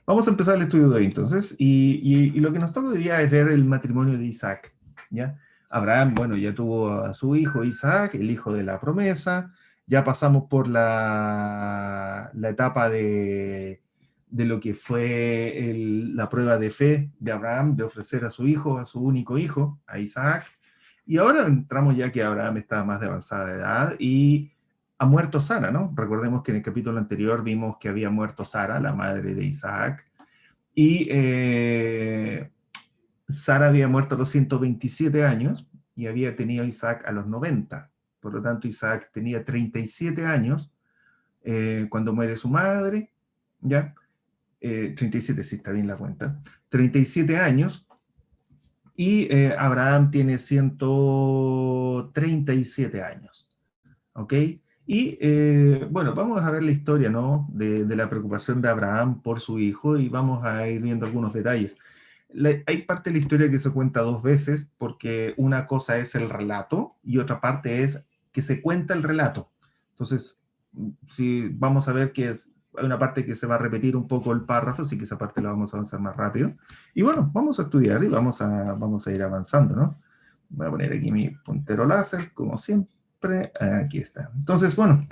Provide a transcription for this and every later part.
Vamos a empezar el estudio de hoy entonces, y lo que nos toca hoy día es ver el matrimonio de Isaac, ¿ya? Abraham, bueno, ya tuvo a su hijo Isaac, el hijo de la promesa, ya pasamos por la etapa de lo que fue la prueba de fe de Abraham, de ofrecer a su hijo, a su único hijo, a Isaac, y ahora entramos ya que Abraham está más de avanzada edad y ha muerto Sara, ¿no? Recordemos que en el capítulo anterior vimos que había muerto Sara, la madre de Isaac, y Sara había muerto a los 127 años y había tenido a Isaac a los 90. Por lo tanto, Isaac tenía 37 años cuando muere su madre, ¿ya? 37, sí, está bien la cuenta. 37 años, y Abraham tiene 137 años. ¿Ok? Y bueno, vamos a ver la historia, ¿no? De la preocupación de Abraham por su hijo y vamos a ir viendo algunos detalles. Hay parte de la historia que se cuenta dos veces porque una cosa es el relato y otra parte es que se cuenta el relato. Entonces, si vamos a ver que hay una parte que se va a repetir un poco el párrafo, así que esa parte la vamos a avanzar más rápido. Y bueno, vamos a estudiar y vamos a ir avanzando, ¿no? Voy a poner aquí mi puntero láser, como siempre. Aquí está. Entonces, bueno,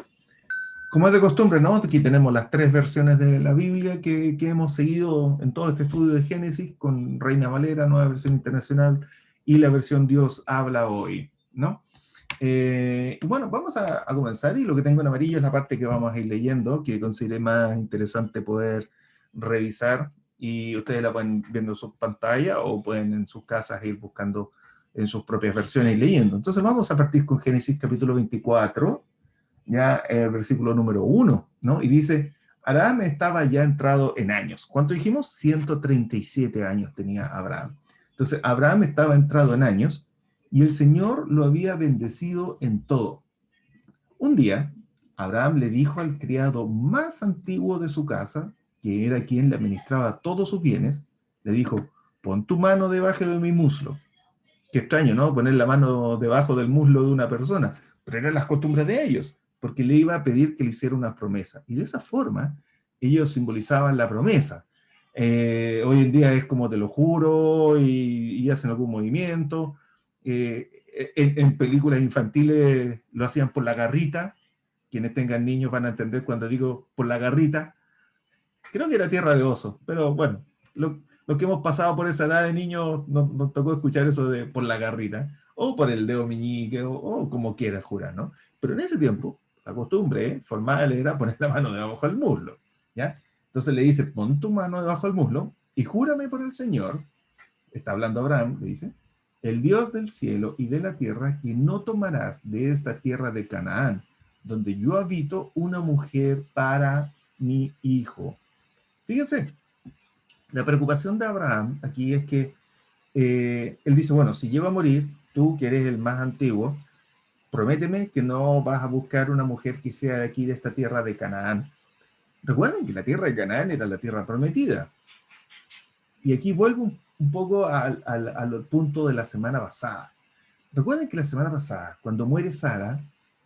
como es de costumbre, ¿no? Aquí tenemos las tres versiones de la Biblia que hemos seguido en todo este estudio de Génesis, con Reina Valera, nueva versión internacional, y la versión Dios habla hoy, ¿no? Y bueno, vamos a comenzar, y lo que tengo en amarillo es la parte que vamos a ir leyendo, que consideré más interesante poder revisar, y ustedes la pueden viendo en su pantalla o pueden en sus casas ir buscando en sus propias versiones y leyendo. Entonces vamos a partir con Génesis capítulo 24, ya el versículo número 1, ¿no? Y dice, Abraham estaba ya entrado en años. ¿Cuánto dijimos? 137 años tenía Abraham. Entonces, Abraham estaba entrado en años y el Señor lo había bendecido en todo. Un día, Abraham le dijo al criado más antiguo de su casa, que era quien le administraba todos sus bienes, le dijo, pon tu mano debajo de mi muslo. Qué extraño, ¿no? Poner la mano debajo del muslo de una persona, pero eran las costumbres de ellos, porque le iba a pedir que le hiciera una promesa. Y de esa forma, ellos simbolizaban la promesa. Hoy en día es como te lo juro y hacen algún movimiento. En películas infantiles lo hacían por la garrita. Quienes tengan niños van a entender cuando digo por la garrita. Creo que era Tierra de Oso, pero bueno, lo que hemos pasado por esa edad de niños nos tocó escuchar eso de por la garrita, o por el dedo meñique, o como quieras jurar, ¿no? Pero en ese tiempo, la costumbre formal era poner la mano debajo del muslo, ¿ya? Entonces le dice, pon tu mano debajo del muslo y júrame por el Señor, está hablando Abraham, le dice, el Dios del cielo y de la tierra, que no tomarás de esta tierra de Canaán, donde yo habito, una mujer para mi hijo. Fíjense, la preocupación de Abraham aquí es que él dice, bueno, si llego a morir, tú que eres el más antiguo, prométeme que no vas a buscar una mujer que sea de aquí, de esta tierra de Canaán. Recuerden que la tierra de Canaán era la tierra prometida. Y aquí vuelvo un poco al punto de la semana pasada. Recuerden que la semana pasada, cuando muere Sara,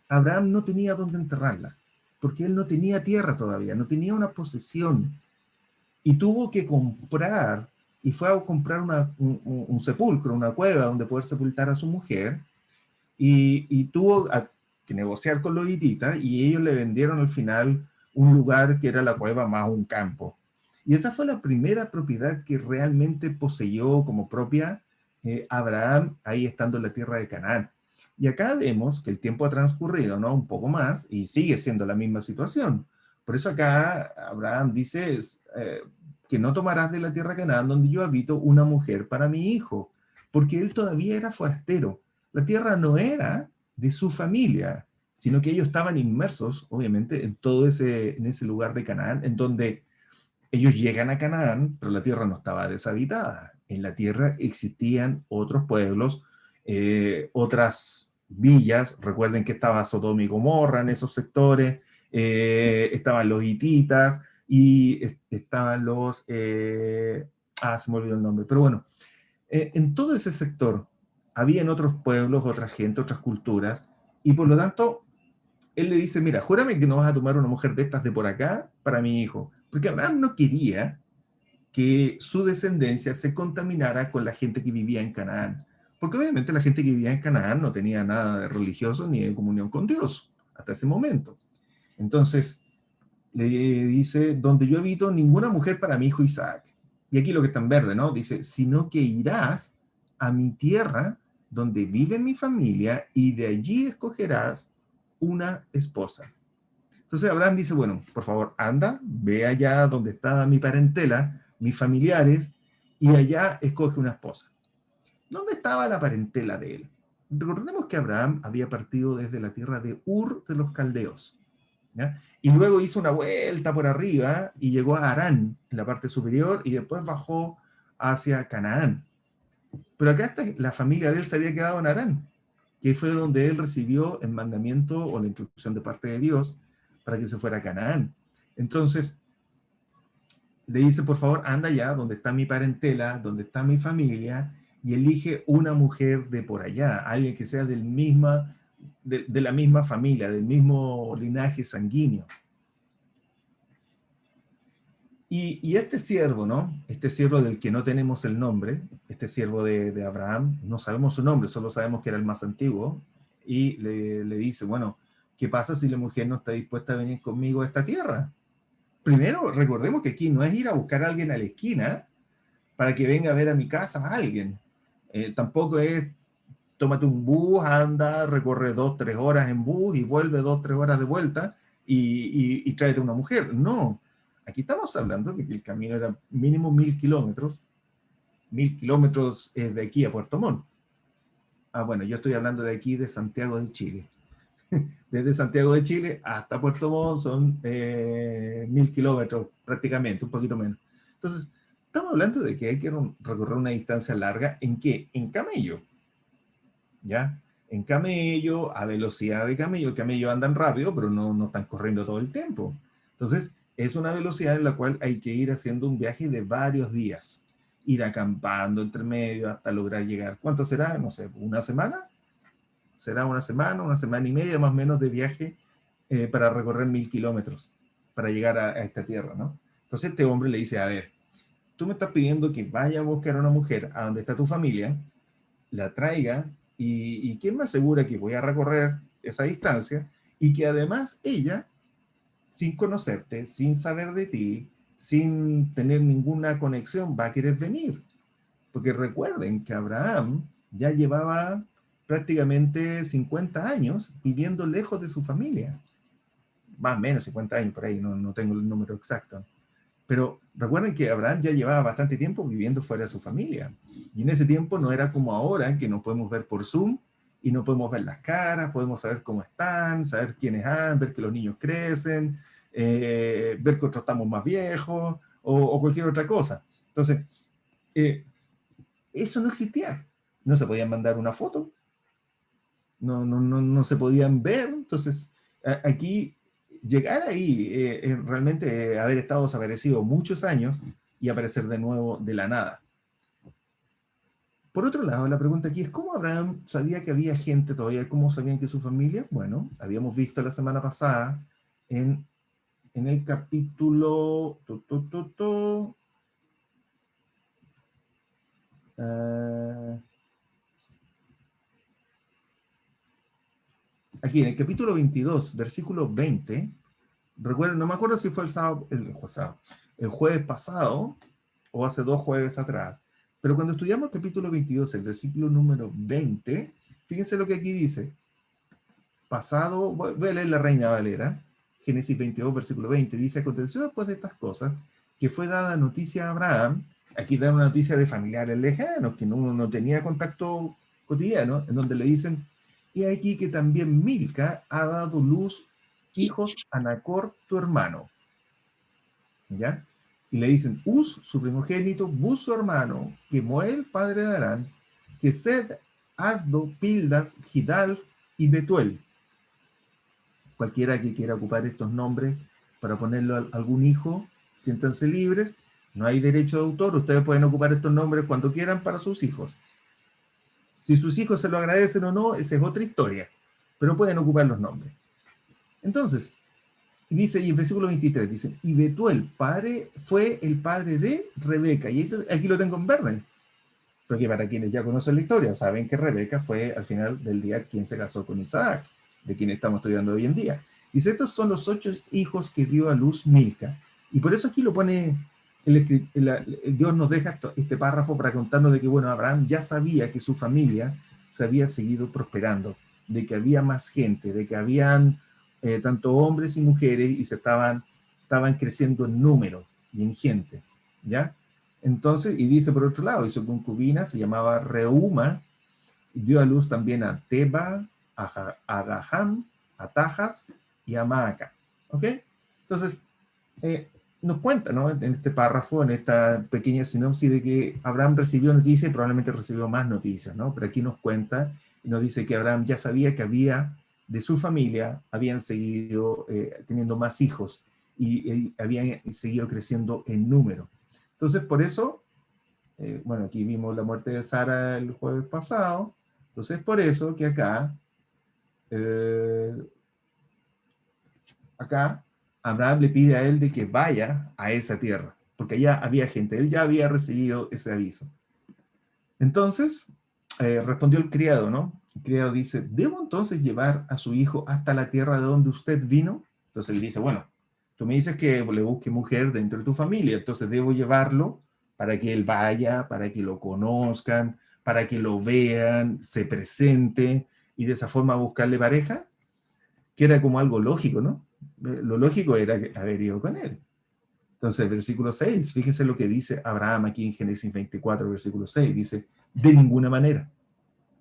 Abraham no tenía dónde enterrarla, porque él no tenía tierra todavía, no tenía una posesión, y tuvo que comprar, y fue a comprar un sepulcro, una cueva donde poder sepultar a su mujer, y tuvo que negociar con los hititas, y ellos le vendieron al final un lugar que era la cueva más un campo. Y esa fue la primera propiedad que realmente poseyó como propia Abraham, ahí estando en la tierra de Canaán. Y acá vemos que el tiempo ha transcurrido, ¿no? Un poco más, y sigue siendo la misma situación. Por eso acá Abraham dice que no tomarás de la tierra de Canaán donde yo habito una mujer para mi hijo, porque él todavía era forastero. La tierra no era de su familia, sino que ellos estaban inmersos, obviamente, en ese lugar de Canaán, en donde ellos llegan a Canaán, pero la tierra no estaba deshabitada. En la tierra existían otros pueblos, otras villas. Recuerden que estaba Sodoma y Gomorra en esos sectores, estaban los hititas y estaban se me olvidó el nombre, pero bueno, en todo ese sector habían otros pueblos, otra gente, otras culturas, y por lo tanto, él le dice, mira, júrame que no vas a tomar una mujer de estas de por acá para mi hijo. Porque Abraham no quería que su descendencia se contaminara con la gente que vivía en Canaán. Porque obviamente la gente que vivía en Canaán no tenía nada de religioso ni de comunión con Dios hasta ese momento. Entonces, le dice, donde yo habito, ninguna mujer para mi hijo Isaac. Y aquí lo que está en verde, ¿no? Dice, sino que irás a mi tierra, donde vive mi familia, y de allí escogerás una esposa. Entonces Abraham dice, bueno, por favor, anda, ve allá donde está mi parentela, mis familiares, y allá escoge una esposa. ¿Dónde estaba la parentela de él? Recordemos que Abraham había partido desde la tierra de Ur de los Caldeos, ¿ya? Y luego hizo una vuelta por arriba y llegó a Harán, en la parte superior, y después bajó hacia Canaán. Pero acá la familia de él se había quedado en Harán, que fue donde él recibió el mandamiento o la instrucción de parte de Dios para que se fuera a Canaán. Entonces, le dice, por favor, anda allá donde está mi parentela, donde está mi familia, y elige una mujer de por allá, alguien que sea de la misma familia, del mismo linaje sanguíneo. Y este siervo, ¿no? Este siervo del que no tenemos el nombre, este siervo de Abraham, no sabemos su nombre, solo sabemos que era el más antiguo, y le dice, bueno, ¿qué pasa si la mujer no está dispuesta a venir conmigo a esta tierra? Primero, recordemos que aquí no es ir a buscar a alguien a la esquina para que venga a ver a mi casa a alguien. Tampoco es tómate un bus, anda, recorre 2, 3 horas en bus y vuelve 2, 3 horas de vuelta y tráete una mujer. No, aquí estamos hablando de que el camino era mínimo 1000 kilómetros, 1000 kilómetros de aquí a Puerto Montt. Ah, bueno, yo estoy hablando de aquí de Santiago de Chile. Desde Santiago de Chile hasta Puerto Montt son 1000 kilómetros prácticamente, un poquito menos. Entonces, estamos hablando de que hay que recorrer una distancia larga. ¿En qué? En camello. ¿Ya? En camello, a velocidad de camello. El camello andan rápido, pero no están corriendo todo el tiempo. Entonces, es una velocidad en la cual hay que ir haciendo un viaje de varios días. Ir acampando entre medio hasta lograr llegar. ¿Cuánto será? No sé, ¿una semana? Será una semana y media más o menos de viaje para recorrer 1000 kilómetros, para llegar a esta tierra, ¿no? Entonces este hombre le dice, a ver, tú me estás pidiendo que vaya a buscar a una mujer a donde está tu familia, la traiga, y ¿quién me asegura que voy a recorrer esa distancia? Y que además ella, sin conocerte, sin saber de ti, sin tener ninguna conexión, va a querer venir. Porque recuerden que Abraham ya llevaba prácticamente 50 años viviendo lejos de su familia. Más o menos 50 años por ahí, no tengo el número exacto. Pero recuerden que Abraham ya llevaba bastante tiempo viviendo fuera de su familia. Y en ese tiempo no era como ahora, que nos podemos ver por Zoom y no podemos ver las caras, podemos saber cómo están, saber quiénes han, ver que los niños crecen, ver que otros estamos más viejos o cualquier otra cosa. Entonces, eso no existía. No se podían mandar una foto, no se podían ver. Entonces, aquí, llegar ahí, realmente haber estado desaparecido muchos años y aparecer de nuevo de la nada. Por otro lado, la pregunta aquí es, ¿cómo Abraham sabía que había gente todavía? ¿Cómo sabían que su familia? Bueno, habíamos visto la semana pasada en el capítulo... aquí en el capítulo 22, versículo 20, recuerden, no me acuerdo si fue el jueves pasado o hace 2 jueves atrás, pero cuando estudiamos el capítulo 22, el versículo número 20, fíjense lo que aquí dice. Pasado, voy a leer la Reina Valera, Génesis 22, versículo 20, dice, aconteció después de estas cosas, que fue dada noticia a Abraham, aquí da una noticia de familiares lejanos, que no tenía contacto cotidiano, en donde le dicen, y aquí que también Milca ha dado luz hijos a Nacor, tu hermano. ¿Ya? Y le dicen, Uz, su primogénito, Buz, su hermano, Kemuel, padre de Arán, Kesed, Asdo, Pildas, Gidalf y Betuel. Cualquiera que quiera ocupar estos nombres para ponerlo a algún hijo, siéntanse libres, no hay derecho de autor, ustedes pueden ocupar estos nombres cuando quieran para sus hijos. Si sus hijos se lo agradecen o no, esa es otra historia, pero pueden ocupar los nombres. Entonces, Y dice, y en versículo 23, dice, y Betuel fue el padre de Rebeca. Y aquí lo tengo en verde, porque para quienes ya conocen la historia, saben que Rebeca fue al final del día quien se casó con Isaac, de quien estamos estudiando hoy en día. Dice, estos son los 8 hijos que dio a luz Milca. Y por eso aquí lo pone, Dios nos deja este párrafo para contarnos de que, bueno, Abraham ya sabía que su familia se había seguido prosperando, de que había más gente, de que habían tanto hombres y mujeres y estaban creciendo en número y en gente, ¿ya? Entonces, y dice por otro lado, y su concubina se llamaba Reuma, dio a luz también a Teba, a Gaham, a Tajas y a Maaca. ¿Ok? Entonces, eh, nos cuenta, ¿no? En este párrafo, en esta pequeña sinopsis de que Abraham recibió noticias y probablemente recibió más noticias, ¿no? Pero aquí nos cuenta y nos dice que Abraham ya sabía que había, de su familia, habían seguido teniendo más hijos y habían seguido creciendo en número. Entonces, por eso, bueno, aquí vimos la muerte de Sara el jueves pasado, entonces por eso que eh, acá Abraham le pide a él de que vaya a esa tierra, porque allá había gente, él ya había recibido ese aviso. Entonces, respondió el criado, ¿no? El criado dice, ¿debo entonces llevar a su hijo hasta la tierra de donde usted vino? Entonces él dice, bueno, tú me dices que le busque mujer dentro de tu familia, entonces debo llevarlo para que él vaya, para que lo conozcan, para que lo vean, se presente y de esa forma buscarle pareja, que era como algo lógico, ¿no? Lo lógico era haber ido con él. Entonces, versículo 6, fíjense lo que dice Abraham aquí en Génesis 24, versículo 6, dice, de ninguna manera,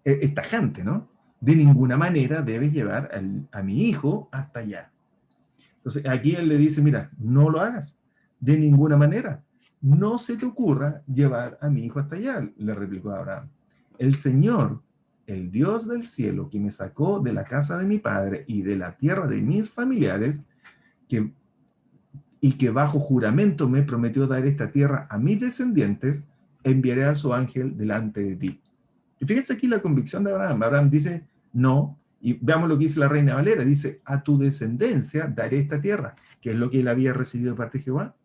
es tajante, ¿no? De ninguna manera debes llevar a mi hijo hasta allá. Entonces, aquí él le dice, mira, no lo hagas, de ninguna manera. No se te ocurra llevar a mi hijo hasta allá, le replicó Abraham. El Señor, el Dios del cielo, que me sacó de la casa de mi padre y de la tierra de mis familiares, que y que bajo juramento me prometió dar esta tierra a mis descendientes, enviaré a su ángel delante de ti. Y fíjense aquí la convicción de Abraham. Abraham dice, no, y veamos lo que dice la Reina Valera, dice, a tu descendencia daré esta tierra, que es lo que él había recibido de parte de Jehová.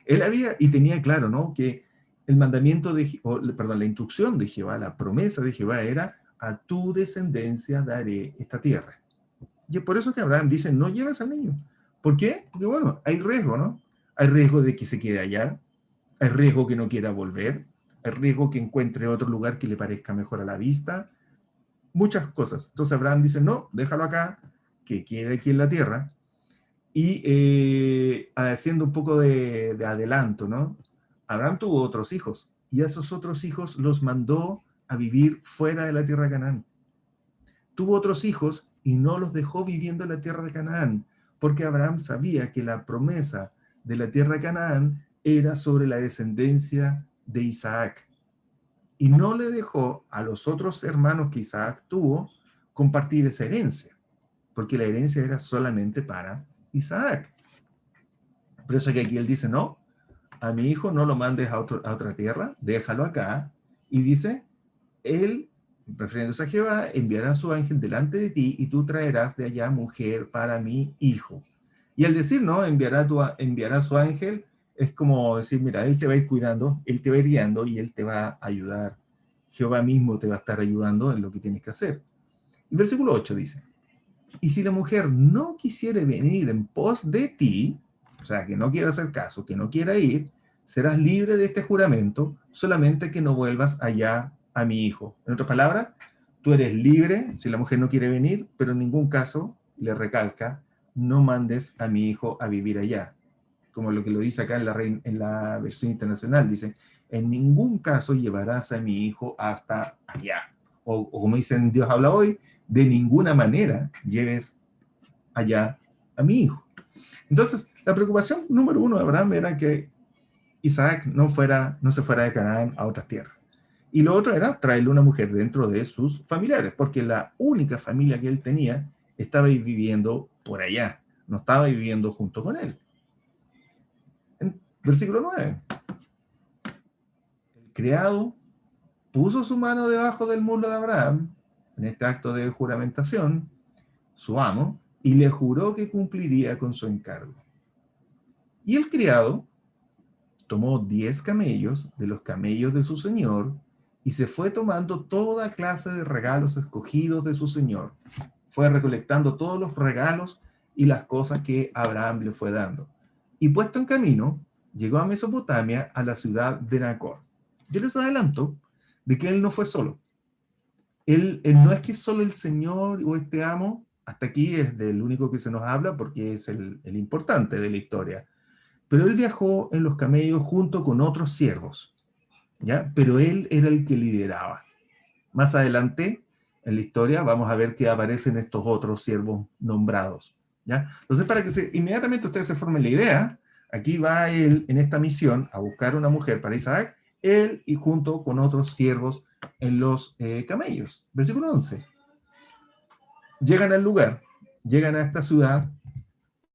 Él había, y tenía claro, ¿no? Que el mandamiento perdón, la instrucción de Jehová, la promesa de Jehová era, a tu descendencia daré esta tierra. Y es por eso que Abraham dice, no lleves al niño. ¿Por qué? Porque bueno, hay riesgo, ¿no? Hay riesgo de que se quede allá, hay riesgo que no quiera volver, hay riesgo que encuentre otro lugar que le parezca mejor a la vista, muchas cosas. Entonces Abraham dice, no, déjalo acá, que quede aquí en la tierra. Y haciendo un poco de adelanto, ¿no? Abraham tuvo otros hijos y a esos otros hijos los mandó a vivir fuera de la tierra de Canaán. Tuvo otros hijos y no los dejó viviendo en la tierra de Canaán, porque Abraham sabía que la promesa de la tierra de Canaán era sobre la descendencia de Isaac. Y no le dejó a los otros hermanos que Isaac tuvo compartir esa herencia, porque la herencia era solamente para Isaac. Por eso que aquí él dice, no, a mi hijo no lo mandes a otra tierra, déjalo acá. Y dice, él, refiriéndose a Jehová, enviará a su ángel delante de ti y tú traerás de allá mujer para mi hijo. Y al decir, ¿no? Enviará a su ángel, es como decir, mira, él te va a ir cuidando, él te va a ir guiando y él te va a ayudar. Jehová mismo te va a estar ayudando en lo que tienes que hacer. El versículo 8 dice, y si la mujer no quisiere venir en pos de ti, o sea, que no quiera hacer caso, que no quiera ir, serás libre de este juramento, solamente que no vuelvas allá a mi hijo. En otras palabras, tú eres libre si la mujer no quiere venir, pero en ningún caso, le recalca, no mandes a mi hijo a vivir allá. Como lo que lo dice acá en la versión internacional, dice, en ningún caso llevarás a mi hijo hasta allá. O como dicen Dios habla hoy, de ninguna manera lleves allá a mi hijo. Entonces, la preocupación número uno de Abraham era que Isaac no se fuera de Canaán a otras tierras. Y lo otro era traerle una mujer dentro de sus familiares, porque la única familia que él tenía estaba viviendo por allá, no estaba viviendo junto con él. En versículo 9, el criado puso su mano debajo del muslo de Abraham, en este acto de juramentación, su amo, y le juró que cumpliría con su encargo. Y el criado tomó 10 camellos de los camellos de su señor y se fue tomando toda clase de regalos escogidos de su señor. Fue recolectando todos los regalos y las cosas que Abraham le fue dando. Y puesto en camino, llegó a Mesopotamia, a la ciudad de Nacor. Yo les adelanto de que él no fue solo. Él no es que solo el Señor o este amo, hasta aquí es del único que se nos habla porque es el importante de la historia. Pero él viajó en los camellos junto con otros siervos, ¿ya? Pero él era el que lideraba. Más adelante en la historia vamos a ver que aparecen estos otros siervos nombrados, ¿ya? Entonces, para que inmediatamente ustedes se formen la idea, aquí va él en esta misión a buscar una mujer para Isaac, él y junto con otros siervos en los camellos. Versículo 11. Llegan al lugar, llegan a esta ciudad,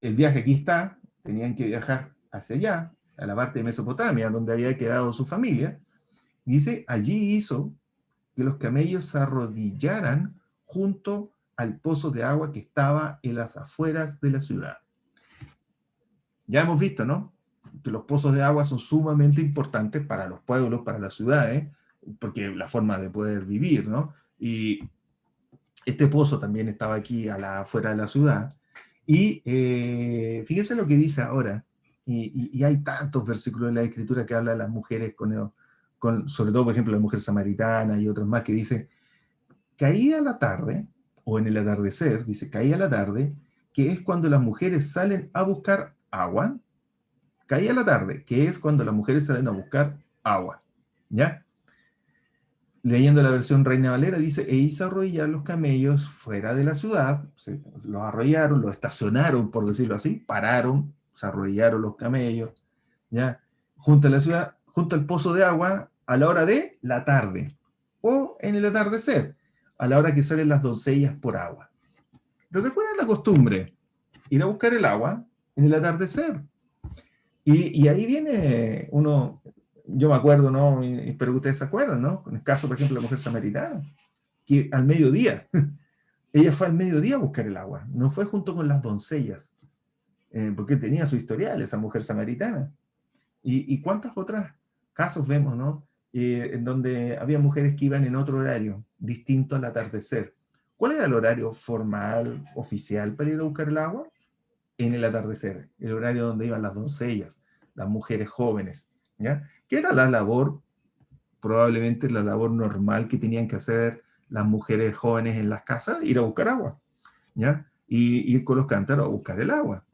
el viaje aquí está, tenían que viajar hacia allá, a la parte de Mesopotamia, donde había quedado su familia. Dice, allí hizo que los camellos se arrodillaran junto al pozo de agua que estaba en las afueras de la ciudad. Ya hemos visto, ¿no? Que los pozos de agua son sumamente importantes para los pueblos, para las ciudades, porque la forma de poder vivir, ¿no? Y este pozo también estaba aquí afuera de la ciudad. Y fíjense lo que dice ahora, y hay tantos versículos en la Escritura que habla de las mujeres, sobre todo, por ejemplo, la mujer samaritana y otros más, que dice, caía la tarde, o en el atardecer, dice, caía la tarde, que es cuando las mujeres salen a buscar agua. Caía la tarde, que es cuando las mujeres salen a buscar agua. ¿Ya? Leyendo la versión Reina Valera, dice, e hizo arrodillar los camellos fuera de la ciudad, los arrollaron, los estacionaron, por decirlo así, pararon, se arrodillaron los camellos, ¿ya? Junto a la ciudad, junto al pozo de agua, a la hora de la tarde, o en el atardecer, a la hora que salen las doncellas por agua. Entonces, ¿cuál es la costumbre? Ir a buscar el agua en el atardecer. Y ahí viene uno, yo me acuerdo, ¿no? Y espero que ustedes se acuerdan, ¿no? En el caso, por ejemplo, de la mujer samaritana, que al mediodía, ella fue al mediodía a buscar el agua, no fue junto con las doncellas, porque tenía su historial, esa mujer samaritana. Y cuántos otros casos vemos, ¿no? En donde había mujeres que iban en otro horario, distinto al atardecer. ¿Cuál era el horario formal, oficial para ir a buscar el agua? En el atardecer, el horario donde iban las doncellas, las mujeres jóvenes, ¿ya? Que era la labor, probablemente la labor normal que tenían que hacer las mujeres jóvenes en las casas, ir a buscar agua, ¿ya? Y ir con los cántaros a buscar el agua.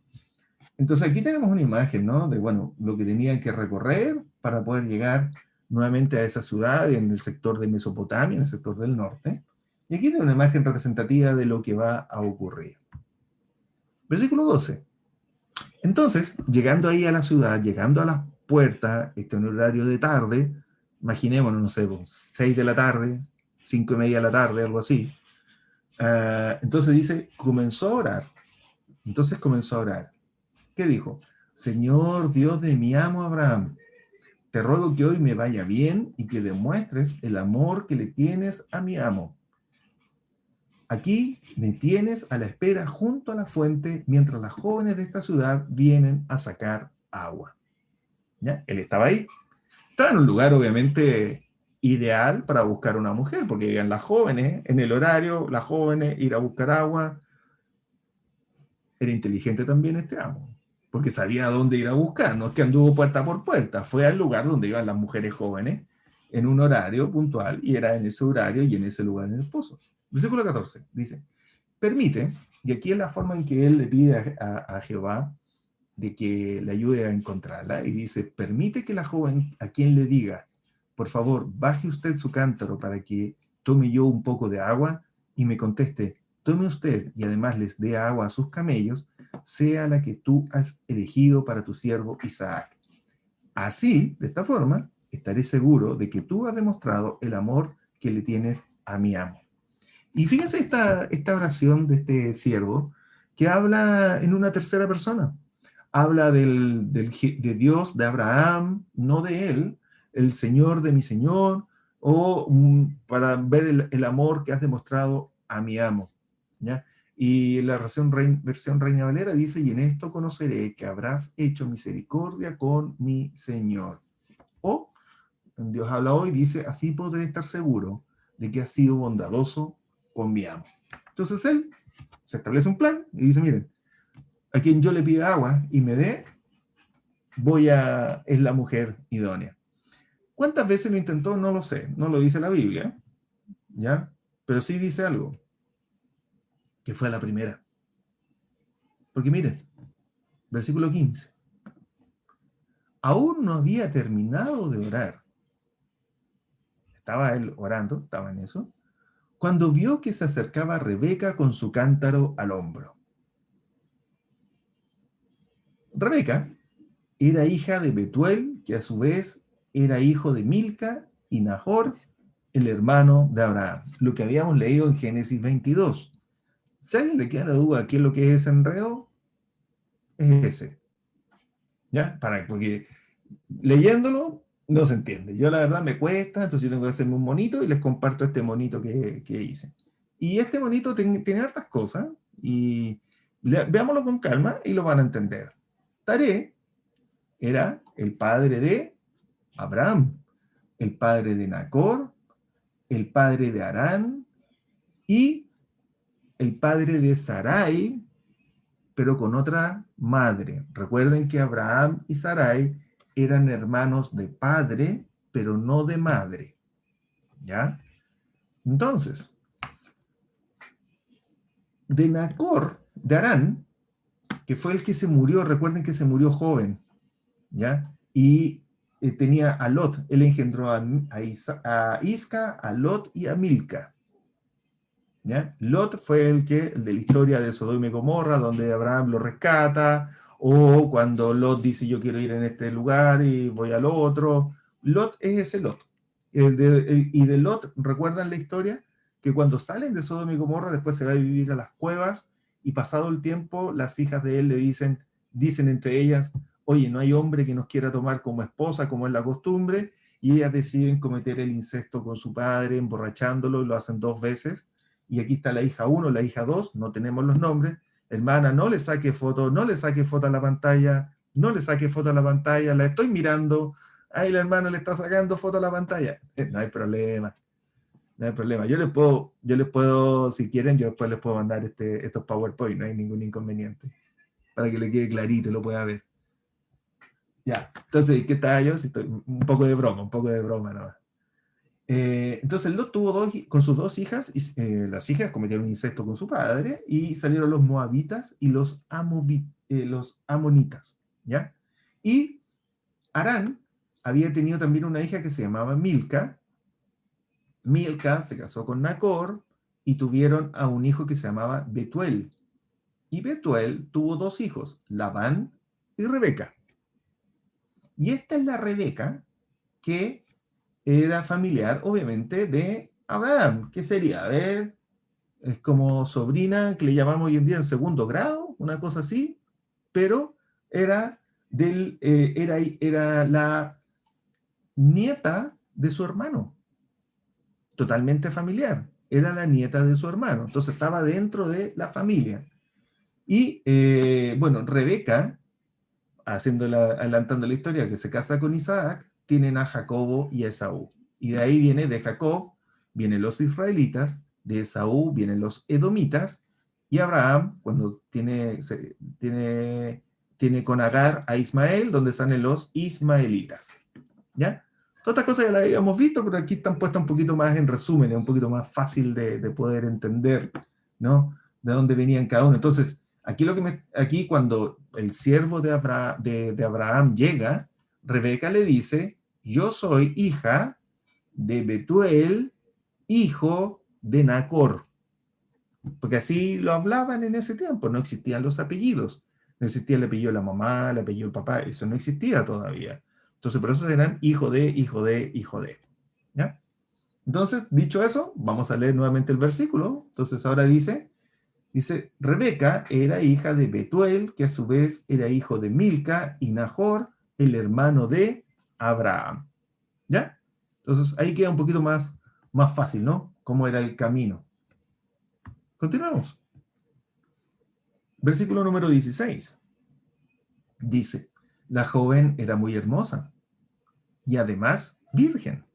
Entonces aquí tenemos una imagen, ¿no? De, bueno, lo que tenían que recorrer para poder llegar nuevamente a esa ciudad en el sector de Mesopotamia, en el sector del norte. Y aquí tenemos una imagen representativa de lo que va a ocurrir. Versículo 12. Entonces, llegando ahí a la ciudad, llegando a las puertas, en horario de tarde, imaginémonos, no sé, 6 de la tarde, 5:30 de la tarde, algo así. Entonces dice, comenzó a orar. Entonces comenzó a orar. ¿Qué dijo? Señor Dios de mi amo Abraham, te ruego que hoy me vaya bien y que demuestres el amor que le tienes a mi amo. Aquí me tienes a la espera junto a la fuente mientras las jóvenes de esta ciudad vienen a sacar agua. ¿Ya? Él estaba ahí. Estaba en un lugar obviamente ideal para buscar una mujer, porque vivían las jóvenes en el horario, las jóvenes ir a buscar agua. Era inteligente también este amo, porque sabía a dónde ir a buscar, no es que anduvo puerta por puerta, fue al lugar donde iban las mujeres jóvenes en un horario puntual y era en ese horario y en ese lugar en el pozo. Versículo 14 dice, permite, y aquí es la forma en que él le pide a Jehová de que le ayude a encontrarla, y dice, permite que la joven a quien le diga, por favor, baje usted su cántaro para que tome yo un poco de agua, y me conteste, tome usted y además les dé agua a sus camellos, sea la que tú has elegido para tu siervo Isaac. Así, de esta forma, estaré seguro de que tú has demostrado el amor que le tienes a mi amo. Y fíjense esta oración de este siervo que habla en una tercera persona. Habla de Dios, de Abraham, no de él, el Señor de mi Señor, o para ver el amor que has demostrado a mi amo. ¿Ya? Y la versión Reina Valera dice, y en esto conoceré que habrás hecho misericordia con mi Señor. O, Dios habla hoy, dice, así podré estar seguro de que has sido bondadoso con mi amo. Entonces él se establece un plan y dice, miren, a quien yo le pida agua y me dé, es la mujer idónea. ¿Cuántas veces lo intentó? No lo sé, no lo dice la Biblia, ¿ya? Pero sí dice algo, que fue la primera. Porque miren, versículo 15. Aún no había terminado de orar. Estaba él orando, estaba en eso, cuando vio que se acercaba Rebeca con su cántaro al hombro. Rebeca era hija de Betuel, que a su vez era hijo de Milca y Nahor, el hermano de Abraham. Lo que habíamos leído en Génesis 22. Si a alguien le queda la duda qué es lo que es ese enredo, es ese. ¿Ya? Porque leyéndolo no se entiende. Yo la verdad me cuesta, entonces yo tengo que hacerme un monito y les comparto este monito que hice. Y este monito tiene hartas cosas y veámoslo con calma y lo van a entender. Taré era el padre de Abraham, el padre de Nacor, el padre de Harán y el padre de Sarai, pero con otra madre. Recuerden que Abraham y Sarai eran hermanos de padre, pero no de madre. ¿Ya? Entonces, de Nacor, de Harán, que fue el que se murió, recuerden que se murió joven, ¿ya? Y tenía a Lot, él engendró a Isca, a Lot y a Milca. ¿Ya? Lot fue el de la historia de Sodoma y Gomorra, donde Abraham lo rescata, o cuando Lot dice yo quiero ir en este lugar y voy al otro. Lot es ese Lot. Y de Lot, ¿recuerdan la historia? Que cuando salen de Sodoma y Gomorra, después se va a vivir a las cuevas, y pasado el tiempo, las hijas de él le dicen entre ellas, oye, no hay hombre que nos quiera tomar como esposa, como es la costumbre, y ellas deciden cometer el incesto con su padre, emborrachándolo, y lo hacen 2 veces, y aquí está la hija 1, la hija 2, no tenemos los nombres. Hermana, no le saque foto, no le saque foto a la pantalla, no le saque foto a la pantalla, la estoy mirando, ahí la hermana le está sacando foto a la pantalla. No hay problema, no hay problema. Yo les puedo, si quieren, yo después les puedo mandar estos PowerPoint, no hay ningún inconveniente, para que le quede clarito y lo pueda ver. Ya, entonces, ¿qué tal yo? Si estoy, un poco de broma nada más. Entonces Lot tuvo con sus 2 hijas, y las hijas cometieron incesto con su padre, y salieron los moabitas y los amonitas, ¿ya? Y Harán había tenido también una hija que se llamaba Milca. Milca se casó con Nacor y tuvieron a un hijo que se llamaba Betuel. Y Betuel tuvo 2 hijos, Labán y Rebeca. Y esta es la Rebeca que era familiar, obviamente, de Abraham, que sería, a ver, es como sobrina que le llamamos hoy en día en segundo grado, una cosa así, pero era la nieta de su hermano, totalmente familiar, era la nieta de su hermano, entonces estaba dentro de la familia. Y bueno, Rebeca, adelantando la historia, que se casa con Isaac, tienen a Jacobo y a Esaú. Y de ahí de Jacob, vienen los israelitas, de Esaú vienen los edomitas, y Abraham, cuando tiene con Agar a Ismael, donde salen los ismaelitas. ¿Ya? Todas estas cosas ya las habíamos visto, pero aquí están puestas un poquito más en resumen, es un poquito más fácil de poder entender, ¿no? De dónde venían cada uno. Entonces, aquí cuando el siervo de Abraham llega, Rebeca le dice, yo soy hija de Betuel, hijo de Nacor. Porque así lo hablaban en ese tiempo, no existían los apellidos. No existía el apellido de la mamá, el apellido del papá, eso no existía todavía. Entonces, por eso eran hijo de, hijo de, hijo de. ¿Ya? Entonces, dicho eso, vamos a leer nuevamente el versículo. Entonces, ahora dice, Rebeca era hija de Betuel, que a su vez era hijo de Milca y Nahor, el hermano de Abraham. ¿Ya? Entonces, ahí queda un poquito más fácil, ¿no? Cómo era el camino. Continuamos. Versículo número 16. Dice, la joven era muy hermosa y además virgen,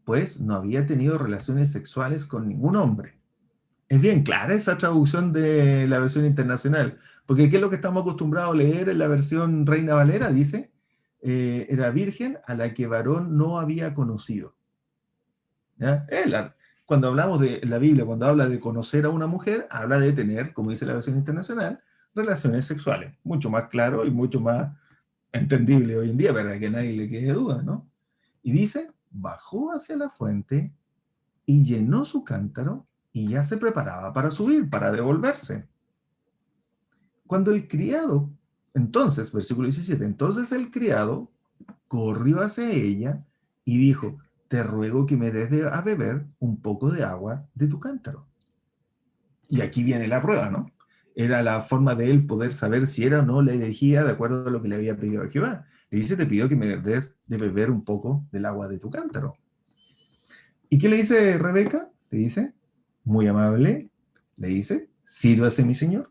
pues no había tenido relaciones sexuales con ningún hombre. Es bien clara esa traducción de la versión internacional, porque ¿qué es lo que estamos acostumbrados a leer en la versión Reina Valera? Dice, era virgen a la que varón no había conocido. ¿Ya? Cuando hablamos de la Biblia, cuando habla de conocer a una mujer, habla de tener, como dice la versión internacional, relaciones sexuales. Mucho más claro y mucho más entendible hoy en día, para que a nadie le quede duda, ¿no? Y dice, bajó hacia la fuente y llenó su cántaro y ya se preparaba para subir, para devolverse. Cuando el criado, entonces, versículo 17, entonces el criado corrió hacia ella y dijo, te ruego que me des a beber un poco de agua de tu cántaro. Y aquí viene la prueba, ¿no? Era la forma de él poder saber si era o no la elegía de acuerdo a lo que le había pedido a Jehová. Le dice, te pido que me des de beber un poco del agua de tu cántaro. ¿Y qué le dice Rebeca? Le dice, muy amable, le dice, sírvase mi señor.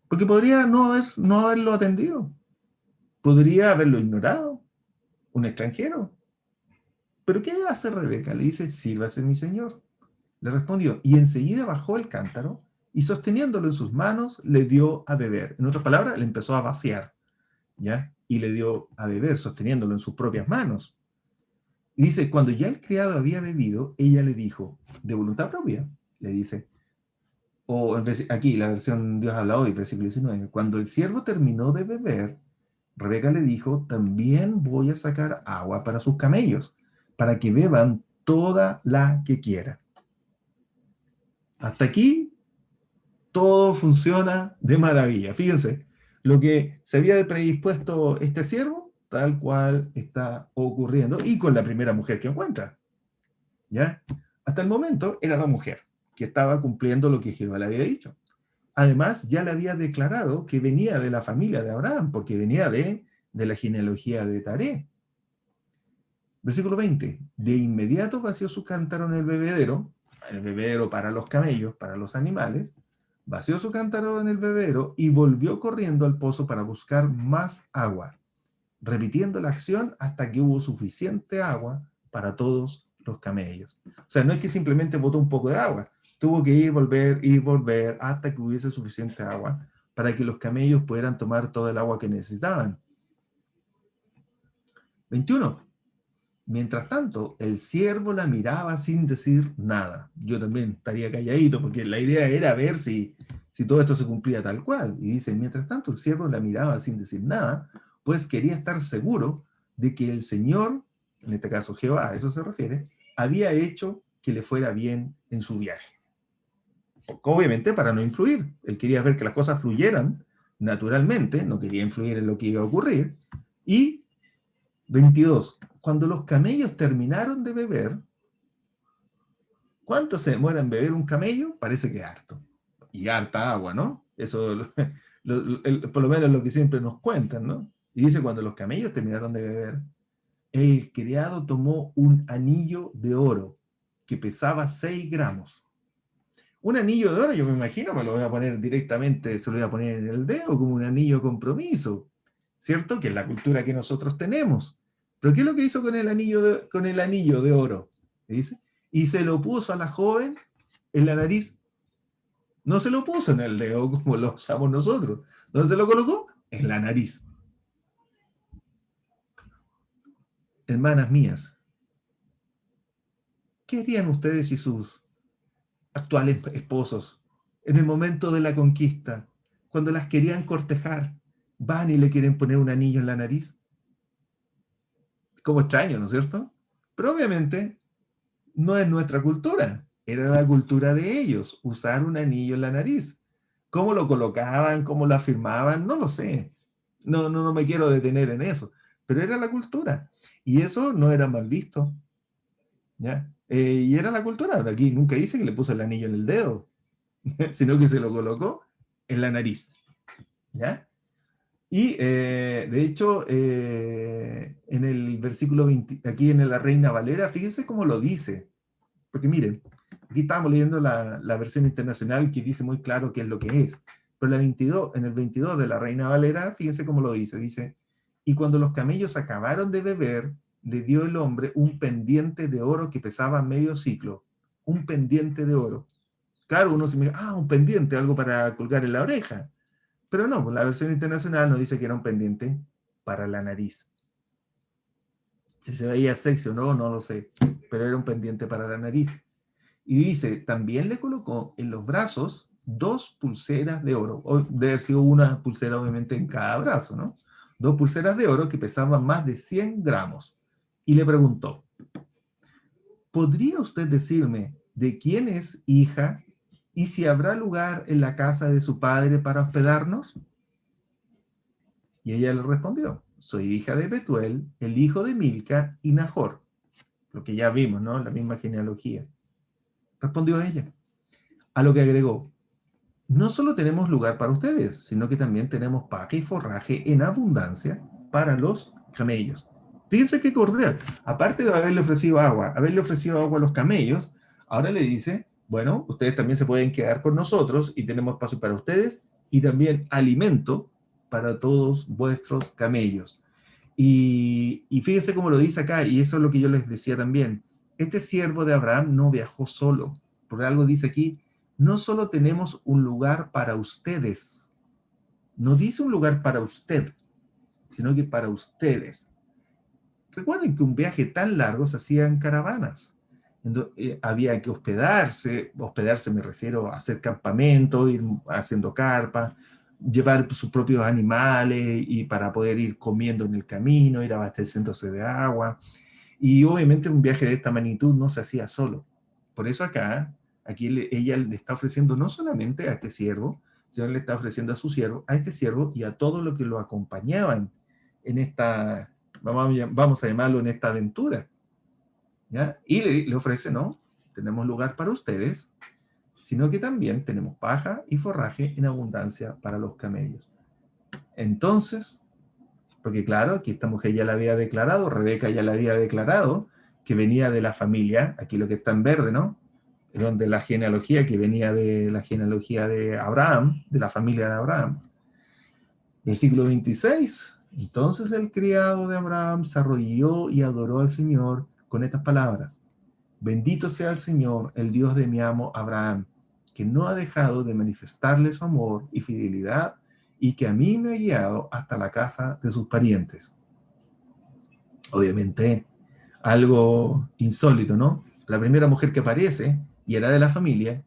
Porque podría no haberlo atendido. Podría haberlo ignorado, un extranjero. ¿Pero qué hace Rebeca? Le dice, sírvase mi señor. Le respondió, y enseguida bajó el cántaro y sosteniéndolo en sus manos le dio a beber. En otras palabras, le empezó a vaciar, ¿ya? Y le dio a beber, sosteniéndolo en sus propias manos. Y dice, cuando ya el criado había bebido, ella le dijo, de voluntad propia, le dice, o aquí la versión Dios habla hoy, versículo 19, cuando el siervo terminó de beber, Rebeca le dijo, también voy a sacar agua para sus camellos, para que beban toda la que quiera. Hasta aquí todo funciona de maravilla. Fíjense, lo que se había predispuesto este siervo, tal cual está ocurriendo, y con la primera mujer que encuentra. ¿Ya? Hasta el momento era la mujer que estaba cumpliendo lo que Jehová le había dicho. Además, ya le había declarado que venía de la familia de Abraham, porque venía de la genealogía de Taré. Versículo 20. De inmediato vació su cántaro en el bebedero para los camellos, para los animales, vació su cántaro en el bebedero y volvió corriendo al pozo para buscar más agua, repitiendo la acción hasta que hubo suficiente agua para todos los camellos. O sea, no es que simplemente botó un poco de agua, tuvo que ir, volver hasta que hubiese suficiente agua para que los camellos pudieran tomar todo el agua que necesitaban. 21. Mientras tanto, el siervo la miraba sin decir nada. Yo también estaría calladito, porque la idea era ver si todo esto se cumplía tal cual. Y dice, mientras tanto, el siervo la miraba sin decir nada, pues quería estar seguro de que el Señor, en este caso Jehová, a eso se refiere, había hecho que le fuera bien en su viaje. Obviamente para no influir. Él quería ver que las cosas fluyeran naturalmente, no quería influir en lo que iba a ocurrir. Y 22. Cuando los camellos terminaron de beber, ¿cuánto se demora en beber un camello? Parece que harto. Y harta agua, ¿no? Eso por lo menos es lo que siempre nos cuentan, ¿no? Y dice, cuando los camellos terminaron de beber, el criado tomó un anillo de oro que pesaba 6 gramos. Un anillo de oro, yo me imagino, me lo voy a poner directamente, se lo voy a poner en el dedo como un anillo de compromiso, ¿cierto? Que es la cultura que nosotros tenemos. Pero ¿qué es lo que hizo con el anillo de oro? ¿Le dice? Y se lo puso a la joven en la nariz. No se lo puso en el dedo como lo usamos nosotros. ¿Dónde se lo colocó? En la nariz. Hermanas mías, ¿qué harían ustedes si sus actuales esposos, en el momento de la conquista, cuando las querían cortejar, van y le quieren poner un anillo en la nariz? Como extraño, ¿no es cierto? Pero obviamente no es nuestra cultura, era la cultura de ellos, usar un anillo en la nariz. ¿Cómo lo colocaban, cómo lo afirmaban? No lo sé. No me quiero detener en eso, pero era la cultura. Y eso no era mal visto, ¿ya? Y era la cultura. Aquí nunca dice que le puso el anillo en el dedo, sino que se lo colocó en la nariz, ¿ya? Y de hecho, en el versículo 20, aquí en la Reina Valera, fíjense cómo lo dice. Porque miren, aquí estamos leyendo la versión internacional que dice muy claro qué es lo que es. Pero en el 22 de la Reina Valera, fíjense cómo lo dice, y cuando los camellos acabaron de beber, le dio el hombre un pendiente de oro que pesaba medio ciclo, un pendiente de oro. Claro, uno se me dice, un pendiente, algo para colgar en la oreja. Pero no, pues la versión internacional nos dice que era un pendiente para la nariz. Si se veía sexy o no, no lo sé, pero era un pendiente para la nariz. Y dice, también le colocó en los brazos 2 pulseras de oro. O debe haber sido una pulsera, obviamente, en cada brazo, ¿no? 2 pulseras de oro que pesaban más de 100 gramos. Y le preguntó, ¿podría usted decirme de quién es hija y si habrá lugar en la casa de su padre para hospedarnos? Y ella le respondió, soy hija de Betuel, el hijo de Milca y Nahor. Lo que ya vimos, ¿no? La misma genealogía. Respondió ella. A lo que agregó, no solo tenemos lugar para ustedes, sino que también tenemos paja y forraje en abundancia para los camellos. Fíjense qué cordial. Aparte de haberle ofrecido agua a los camellos, ahora le dice, bueno, ustedes también se pueden quedar con nosotros y tenemos espacio para ustedes y también alimento para todos vuestros camellos. Y fíjense cómo lo dice acá, y eso es lo que yo les decía también. Este siervo de Abraham no viajó solo, por algo dice aquí, no solo tenemos un lugar para ustedes, no dice un lugar para usted, sino que para ustedes. Recuerden que un viaje tan largo se hacía en caravanas. Había que hospedarse me refiero a hacer campamento, ir haciendo carpa, llevar sus propios animales y para poder ir comiendo en el camino, ir abasteciéndose de agua. Y obviamente un viaje de esta magnitud no se hacía solo. Por eso aquí ella le está ofreciendo no solamente a este siervo, sino le está ofreciendo a su siervo, a este siervo y a todos los que lo acompañaban en esta, vamos a llamarlo en esta aventura. ¿Ya? Y le ofrece, no, tenemos lugar para ustedes, sino que también tenemos paja y forraje en abundancia para los camellos. Entonces, porque claro, aquí esta mujer ya la había declarado, Rebeca ya la había declarado, que venía de la familia, aquí lo que está en verde, ¿no? Donde la genealogía, que venía de la genealogía de Abraham, de la familia de Abraham. Versículo 26. Entonces el criado de Abraham se arrodilló y adoró al Señor con estas palabras. Bendito sea el Señor, el Dios de mi amo Abraham, que no ha dejado de manifestarle su amor y fidelidad y que a mí me ha guiado hasta la casa de sus parientes. Obviamente, algo insólito, ¿no? La primera mujer que aparece y era de la familia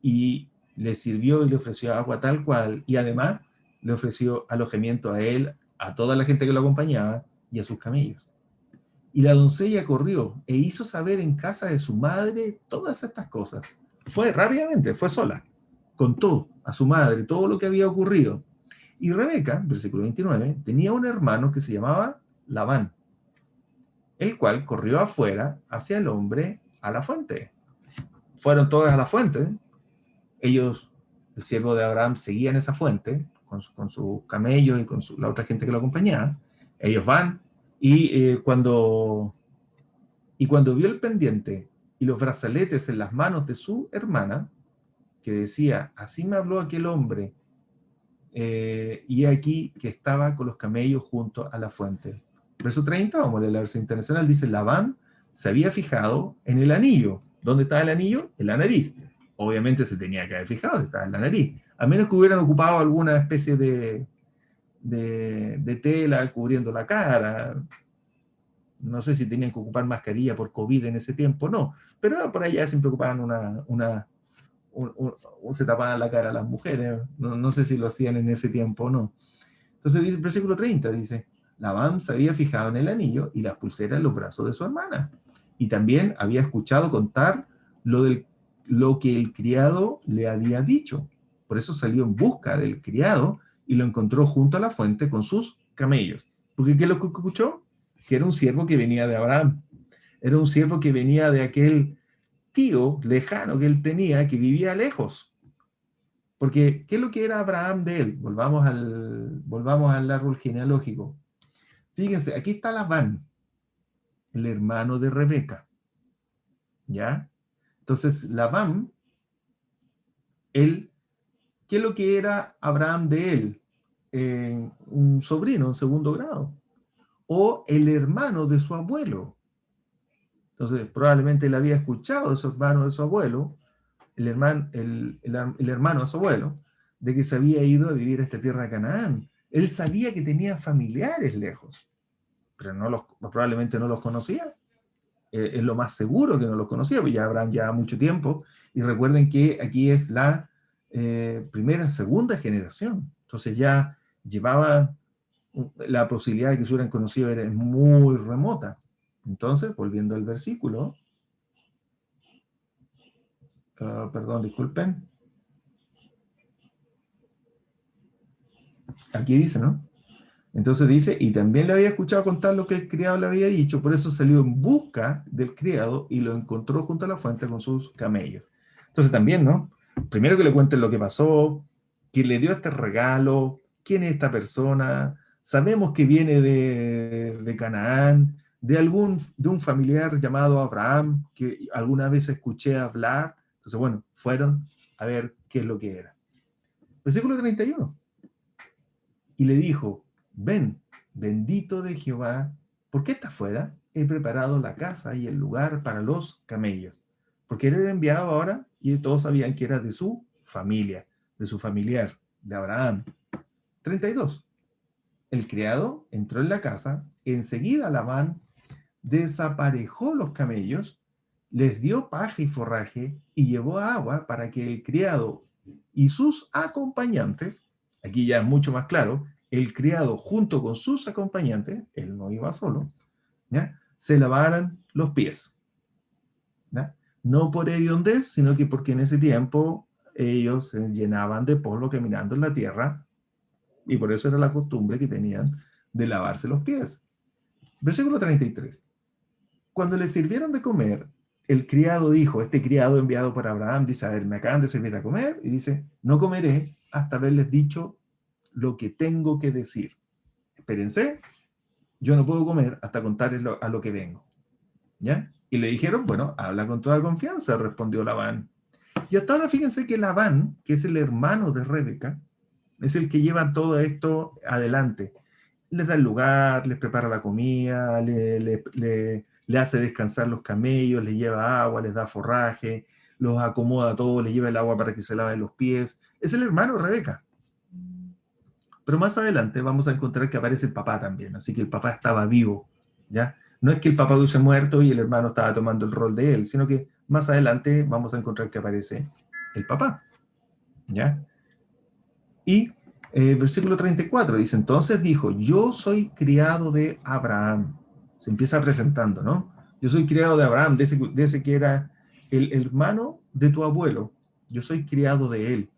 y le sirvió y le ofreció agua tal cual y además le ofreció alojamiento a él, a toda la gente que lo acompañaba y a sus camellos. Y la doncella corrió e hizo saber en casa de su madre todas estas cosas. Fue rápidamente, fue sola. Contó a su madre todo lo que había ocurrido. Y Rebeca, versículo 29, tenía un hermano que se llamaba Labán, el cual corrió afuera hacia el hombre a la fuente. Fueron todas a la fuente. Ellos, el siervo de Abraham, seguían esa fuente con sus camellos y con la otra gente que lo acompañaba. Ellos van y cuando vio el pendiente y los brazaletes en las manos de su hermana, que decía, así me habló aquel hombre, y aquí que estaba con los camellos junto a la fuente. Verso 30, vamos a leer la versión internacional, dice, Labán se había fijado en el anillo. ¿Dónde estaba el anillo? En la nariz. Obviamente se tenía que haber fijado, estaba en la nariz. A menos que hubieran ocupado alguna especie de tela cubriendo la cara. No sé si tenían que ocupar mascarilla por COVID en ese tiempo, no. Pero por allá siempre ocupaban se tapaban la cara a las mujeres. No sé si lo hacían en ese tiempo o no. Entonces dice el versículo 30, dice, Labán se había fijado en el anillo y las pulseras en los brazos de su hermana. Y también había escuchado contar lo que el criado le había dicho. Por eso salió en busca del criado y lo encontró junto a la fuente con sus camellos. Porque ¿qué es lo que escuchó? Que era un siervo que venía de Abraham. Era un siervo que venía de aquel tío lejano que él tenía, que vivía lejos. Porque, ¿qué es lo que era Abraham de él? Volvamos al árbol genealógico. Fíjense, aquí está Labán, el hermano de Rebeca. ¿Ya? Entonces, Labán, él ¿Qué es lo que era Abraham de él? Un sobrino en segundo grado, o el hermano de su abuelo. Entonces, probablemente él había escuchado de su hermano de su abuelo, el hermano de su abuelo, de que se había ido a vivir a esta tierra de Canaán. Él sabía que tenía familiares lejos, pero probablemente no los conocía. Es lo más seguro que no los conocía, porque ya Abraham ya mucho tiempo. Y recuerden que aquí es la primera, segunda generación. Entonces ya llevaba la posibilidad de que se hubieran conocido era muy remota. Entonces, volviendo al versículo, perdón, disculpen, aquí dice, ¿no? Entonces dice, y también le había escuchado contar lo que el criado le había dicho, por eso salió en busca del criado y lo encontró junto a la fuente con sus camellos. Entonces también, ¿no? Primero que le cuenten lo que pasó, que le dio este regalo, quién es esta persona, sabemos que viene de Canaán, de un familiar llamado Abraham, que alguna vez escuché hablar. Entonces, bueno, fueron a ver qué es lo que era. Versículo 31. Y le dijo, ven, bendito de Jehová, ¿por qué estás fuera? He preparado la casa y el lugar para los camellos. Porque él era enviado ahora y todos sabían que era de su familia, de su familiar, de Abraham. 32. El criado entró en la casa, enseguida Labán desaparejó los camellos, les dio paja y forraje y llevó agua para que el criado y sus acompañantes, aquí ya es mucho más claro, el criado junto con sus acompañantes, él no iba solo, ¿ya? Se lavaran los pies. ¿Ya? No por hediondez, sino que porque en ese tiempo ellos se llenaban de polvo caminando en la tierra y por eso era la costumbre que tenían de lavarse los pies. Versículo 33. Cuando le sirvieron de comer, el criado dijo, este criado enviado por Abraham, dice, a ver, me acaban de servir a comer, y dice, no comeré hasta haberles dicho lo que tengo que decir. Espérense, yo no puedo comer hasta contarles a lo que vengo. ¿Ya? Y le dijeron, bueno, habla con toda confianza, respondió Labán. Y hasta ahora fíjense que Labán, que es el hermano de Rebeca, es el que lleva todo esto adelante. Les da el lugar, les prepara la comida, le hace descansar los camellos, les lleva agua, les da forraje, los acomoda todo, les lleva el agua para que se laven los pies. Es el hermano de Rebeca. Pero más adelante vamos a encontrar que aparece el papá también, así que el papá estaba vivo, ¿ya? No es que el papá hubiese muerto y el hermano estaba tomando el rol de él, sino que más adelante vamos a encontrar que aparece el papá, ¿ya? Y versículo 34 dice, entonces dijo, yo soy criado de Abraham. Se empieza presentando, ¿no? Yo soy criado de Abraham, de ese que era el hermano de tu abuelo. Yo soy criado de él.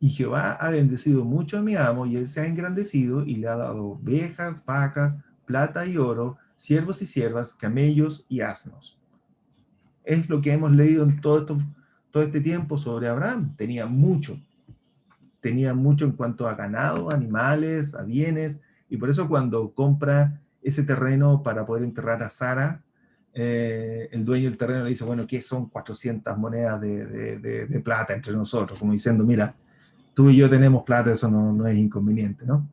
Y Jehová ha bendecido mucho a mi amo, y él se ha engrandecido y le ha dado ovejas, vacas, plata y oro, siervos y siervas, camellos y asnos. Es lo que hemos leído en todo este tiempo sobre Abraham. Tenía mucho en cuanto a ganado, animales, a bienes, y por eso cuando compra ese terreno para poder enterrar a Sara, el dueño del terreno le dice, bueno, ¿qué son 400 monedas de plata entre nosotros? Como diciendo, mira, tú y yo tenemos plata, eso no es inconveniente, ¿no?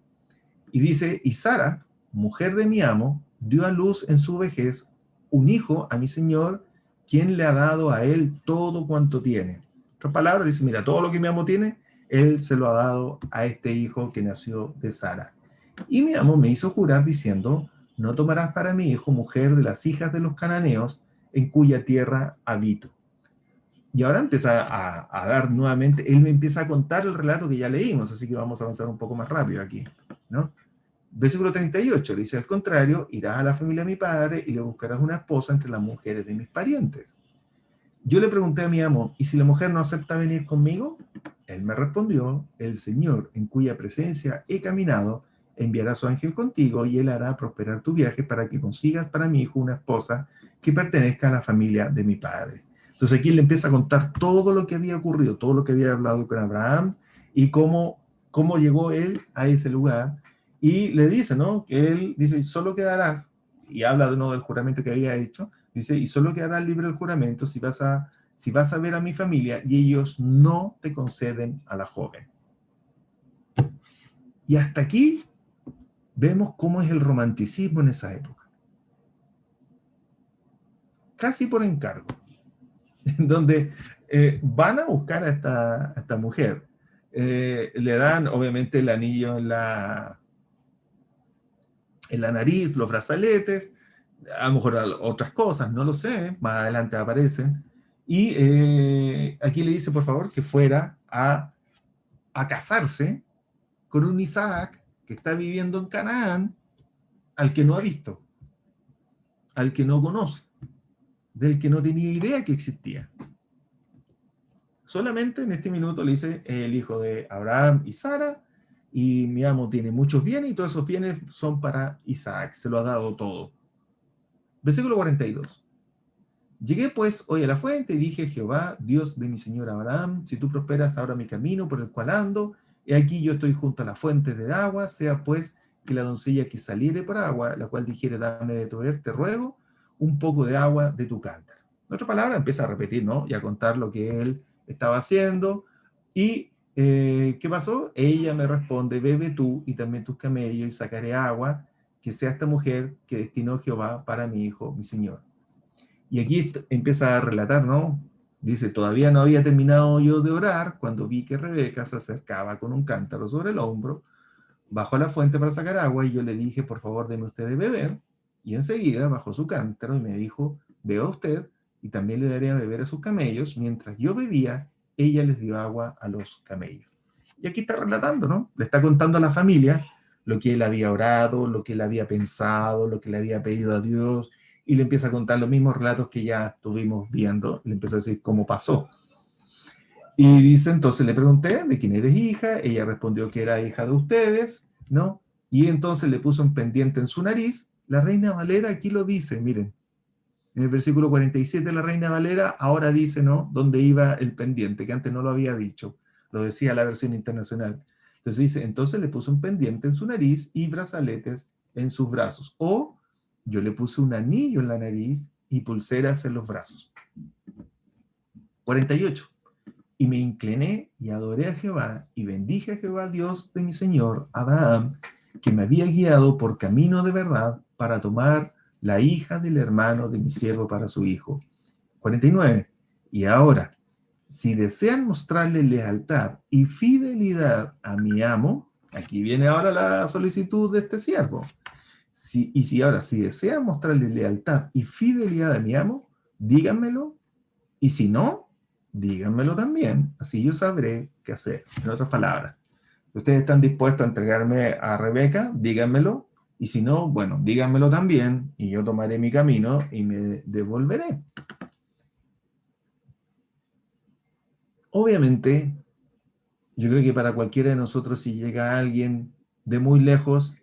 Y dice, y Sara, mujer de mi amo, dio a luz en su vejez un hijo a mi señor, quien le ha dado a él todo cuanto tiene. En otras palabras, dice, mira, todo lo que mi amo tiene, él se lo ha dado a este hijo que nació de Sara. Y mi amo me hizo jurar diciendo, no tomarás para mi hijo mujer de las hijas de los cananeos en cuya tierra habito. Y ahora empieza a dar nuevamente, él me empieza a contar el relato que ya leímos, así que vamos a avanzar un poco más rápido aquí, ¿no? Versículo 38, le dice, al contrario, irás a la familia de mi padre y le buscarás una esposa entre las mujeres de mis parientes. Yo le pregunté a mi amo, ¿y si la mujer no acepta venir conmigo? Él me respondió, el Señor, en cuya presencia he caminado, enviará su ángel contigo y él hará prosperar tu viaje para que consigas para mi hijo una esposa que pertenezca a la familia de mi padre. Entonces aquí le empieza a contar todo lo que había ocurrido, todo lo que había hablado con Abraham y cómo llegó él a ese lugar. Y le dice, ¿no? Que él dice, solo quedarás, y habla de nuevo del juramento que había hecho, dice, y solo quedarás libre del juramento si vas a ver a mi familia y ellos no te conceden a la joven. Y hasta aquí vemos cómo es el romanticismo en esa época. Casi por encargo. En donde van a buscar a esta mujer. Le dan, obviamente, el anillo en la nariz, los brazaletes, a lo mejor otras cosas, no lo sé, más adelante aparecen. Y aquí le dice, por favor, que fuera a casarse con un Isaac que está viviendo en Canaán, al que no ha visto, al que no conoce, del que no tenía idea que existía. Solamente en este minuto le dice el hijo de Abraham y Sara, y mi amo tiene muchos bienes y todos esos bienes son para Isaac, se lo ha dado todo. Versículo 42. Llegué pues hoy a la fuente y dije, Jehová, Dios de mi señor Abraham, si tú prosperas ahora mi camino por el cual ando, he aquí yo estoy junto a la fuente de agua, sea pues que la doncella que saliere por agua, la cual dijere, dame de beber, te ruego, un poco de agua de tu cántaro. En otra palabra, empieza a repetir, ¿no? Y a contar lo que él estaba haciendo. ¿Y qué pasó? Ella me responde, bebe tú y también tus camellos y sacaré agua, que sea esta mujer que destinó Jehová para mi hijo, mi señor. Y aquí empieza a relatar, ¿no? Dice, todavía no había terminado yo de orar cuando vi que Rebeca se acercaba con un cántaro sobre el hombro, bajó a la fuente para sacar agua y yo le dije, por favor, deme usted de beber. Y enseguida bajó su cántaro y me dijo, beba usted y también le daré a beber a sus camellos. Mientras yo bebía, ella les dio agua a los camellos. Y aquí está relatando, ¿no? Le está contando a la familia lo que él había orado, lo que él había pensado, lo que le había pedido a Dios, y le empieza a contar los mismos relatos que ya estuvimos viendo, le empieza a decir cómo pasó. Y dice, entonces le pregunté, ¿de quién eres hija? Ella respondió que era hija de ustedes, ¿no? Y entonces le puso un pendiente en su nariz. La Reina Valera aquí lo dice, miren, en el versículo 47 la Reina Valera ahora dice, ¿no? Dónde iba el pendiente, que antes no lo había dicho, lo decía la versión internacional. Entonces dice, entonces le puso un pendiente en su nariz y brazaletes en sus brazos. O yo le puse un anillo en la nariz y pulseras en los brazos. 48. Y me incliné y adoré a Jehová y bendije a Jehová, Dios de mi señor Abraham, que me había guiado por camino de verdad para tomar la hija del hermano de mi siervo para su hijo. 49. Y ahora, si desean mostrarle lealtad y fidelidad a mi amo, aquí viene ahora la solicitud de este siervo. Si desean mostrarle lealtad y fidelidad a mi amo, díganmelo, y si no, díganmelo también, así yo sabré qué hacer. En otras palabras, ustedes están dispuestos a entregarme a Rebeca, díganmelo, y si no, bueno, díganmelo también, y yo tomaré mi camino y me devolveré. Obviamente, yo creo que para cualquiera de nosotros, si llega alguien de muy lejos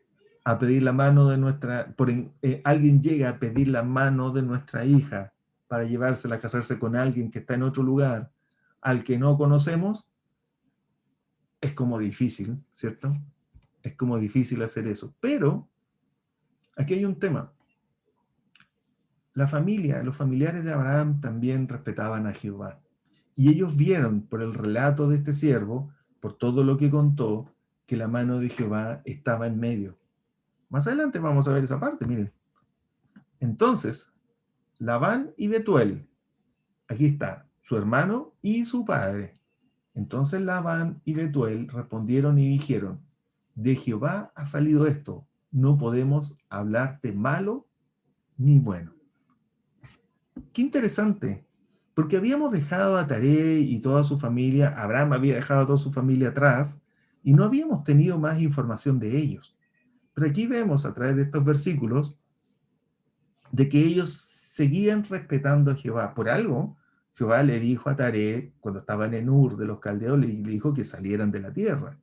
a pedir la mano de alguien llega a pedir la mano de nuestra hija para llevársela a casarse con alguien que está en otro lugar, al que no conocemos, es como difícil, ¿cierto? Es como difícil hacer eso. Pero aquí hay un tema. La familia, los familiares de Abraham también respetaban a Jehová. Y ellos vieron por el relato de este siervo, por todo lo que contó, que la mano de Jehová estaba en medio. Más adelante vamos a ver esa parte, miren. Entonces, Labán y Betuel, aquí está, su hermano y su padre. Entonces Labán y Betuel respondieron y dijeron, de Jehová ha salido esto, no podemos hablarte malo ni bueno. Qué interesante, porque habíamos dejado a Taré y toda su familia, Abraham había dejado a toda su familia atrás, y no habíamos tenido más información de ellos. Pero aquí vemos a través de estos versículos de que ellos seguían respetando a Jehová. Por algo, Jehová le dijo a Taré, cuando estaban en Ur de los caldeos, le dijo que salieran de la tierra.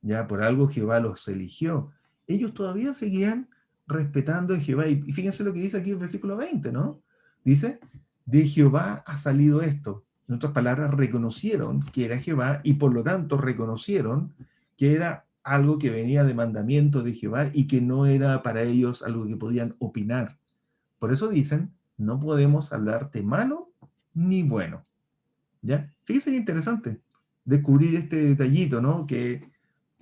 Ya por algo Jehová los eligió. Ellos todavía seguían respetando a Jehová. Y fíjense lo que dice aquí el versículo 20, ¿no? Dice, de Jehová ha salido esto. En otras palabras, reconocieron que era Jehová y por lo tanto reconocieron que era algo que venía de mandamiento de Jehová y que no era para ellos algo que podían opinar. Por eso dicen, no podemos hablarte malo ni bueno. ¿Ya? Fíjense qué interesante descubrir este detallito, ¿no? Que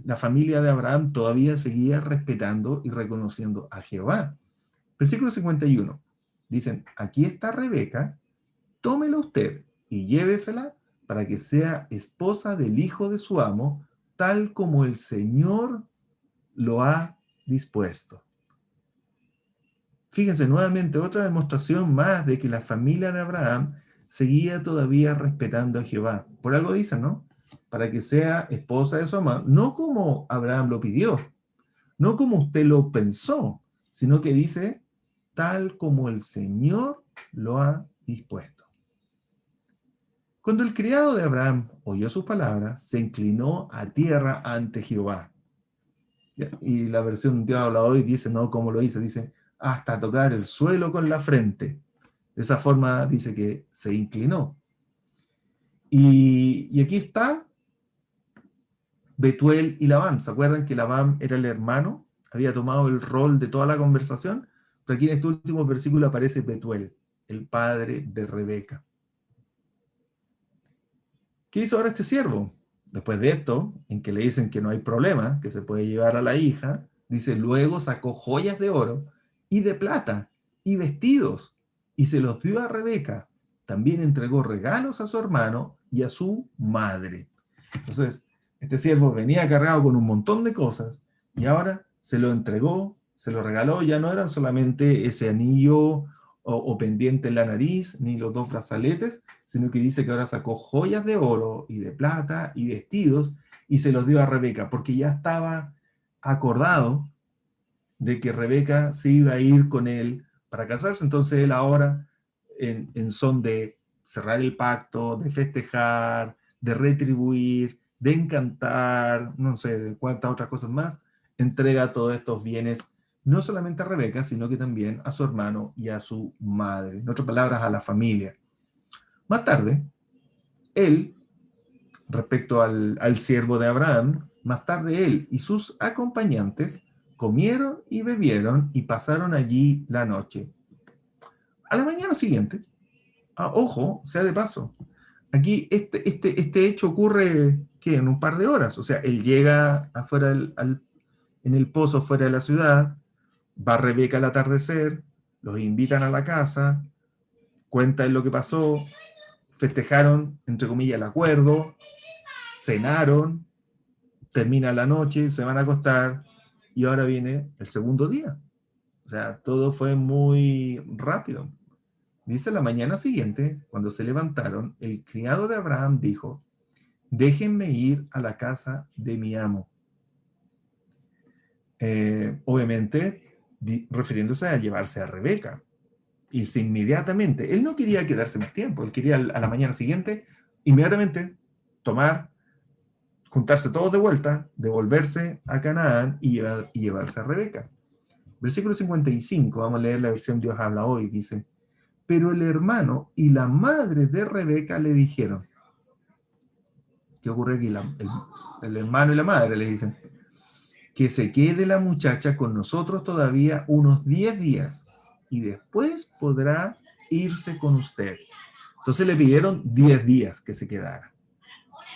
la familia de Abraham todavía seguía respetando y reconociendo a Jehová. Versículo 51. Dicen, aquí está Rebeca, tómela usted y llévesela para que sea esposa del hijo de su amo, tal como el Señor lo ha dispuesto. Fíjense, nuevamente otra demostración más de que la familia de Abraham seguía todavía respetando a Jehová. Por algo dicen, ¿no? Para que sea esposa de su amo, no como Abraham lo pidió, no como usted lo pensó, sino que dice, tal como el Señor lo ha dispuesto. Cuando el criado de Abraham oyó sus palabras, se inclinó a tierra ante Jehová. Y la versión Dios habla hoy dice, no, ¿cómo lo hizo? Dice, hasta tocar el suelo con la frente. De esa forma dice que se inclinó. Y aquí está Betuel y Labán. ¿Se acuerdan que Labán era el hermano? Había tomado el rol de toda la conversación. Pero aquí en este último versículo aparece Betuel, el padre de Rebeca. ¿Qué hizo ahora este siervo? Después de esto, en que le dicen que no hay problema, que se puede llevar a la hija, dice, luego sacó joyas de oro y de plata y vestidos y se los dio a Rebeca. También entregó regalos a su hermano y a su madre. Entonces, este siervo venía cargado con un montón de cosas y ahora se lo entregó, se lo regaló. Ya no eran solamente ese anillo o pendiente en la nariz, ni los 2 brazaletes, sino que dice que ahora sacó joyas de oro y de plata y vestidos y se los dio a Rebeca, porque ya estaba acordado de que Rebeca se iba a ir con él para casarse. Entonces él ahora, en son de cerrar el pacto, de festejar, de retribuir, de encantar, no sé, de cuántas otras cosas más, entrega todos estos bienes no solamente a Rebeca, sino que también a su hermano y a su madre. En otras palabras, a la familia. Más tarde, él, respecto al siervo de Abraham, más tarde él y sus acompañantes comieron y bebieron y pasaron allí la noche. A la mañana siguiente, ojo, sea de paso, aquí este hecho ocurre ¿qué? En un par de horas. O sea, él llega afuera en el pozo fuera de la ciudad, va Rebeca al atardecer, los invitan a la casa, cuentan lo que pasó, festejaron, entre comillas, el acuerdo, cenaron, termina la noche, se van a acostar y ahora viene el segundo día. O sea, todo fue muy rápido. Dice la mañana siguiente, cuando se levantaron, el criado de Abraham dijo, déjenme ir a la casa de mi amo. Obviamente, refiriéndose a llevarse a Rebeca. Irse inmediatamente. Él no quería quedarse más tiempo, él quería a la mañana siguiente, inmediatamente, tomar, juntarse todos de vuelta, devolverse a Canaán y llevarse a Rebeca. Versículo 55, vamos a leer la versión Dios habla hoy, dice, pero el hermano y la madre de Rebeca le dijeron, ¿qué ocurre aquí? El hermano y la madre le dicen, que se quede la muchacha con nosotros todavía unos 10 días y después podrá irse con usted. Entonces le pidieron 10 días que se quedara.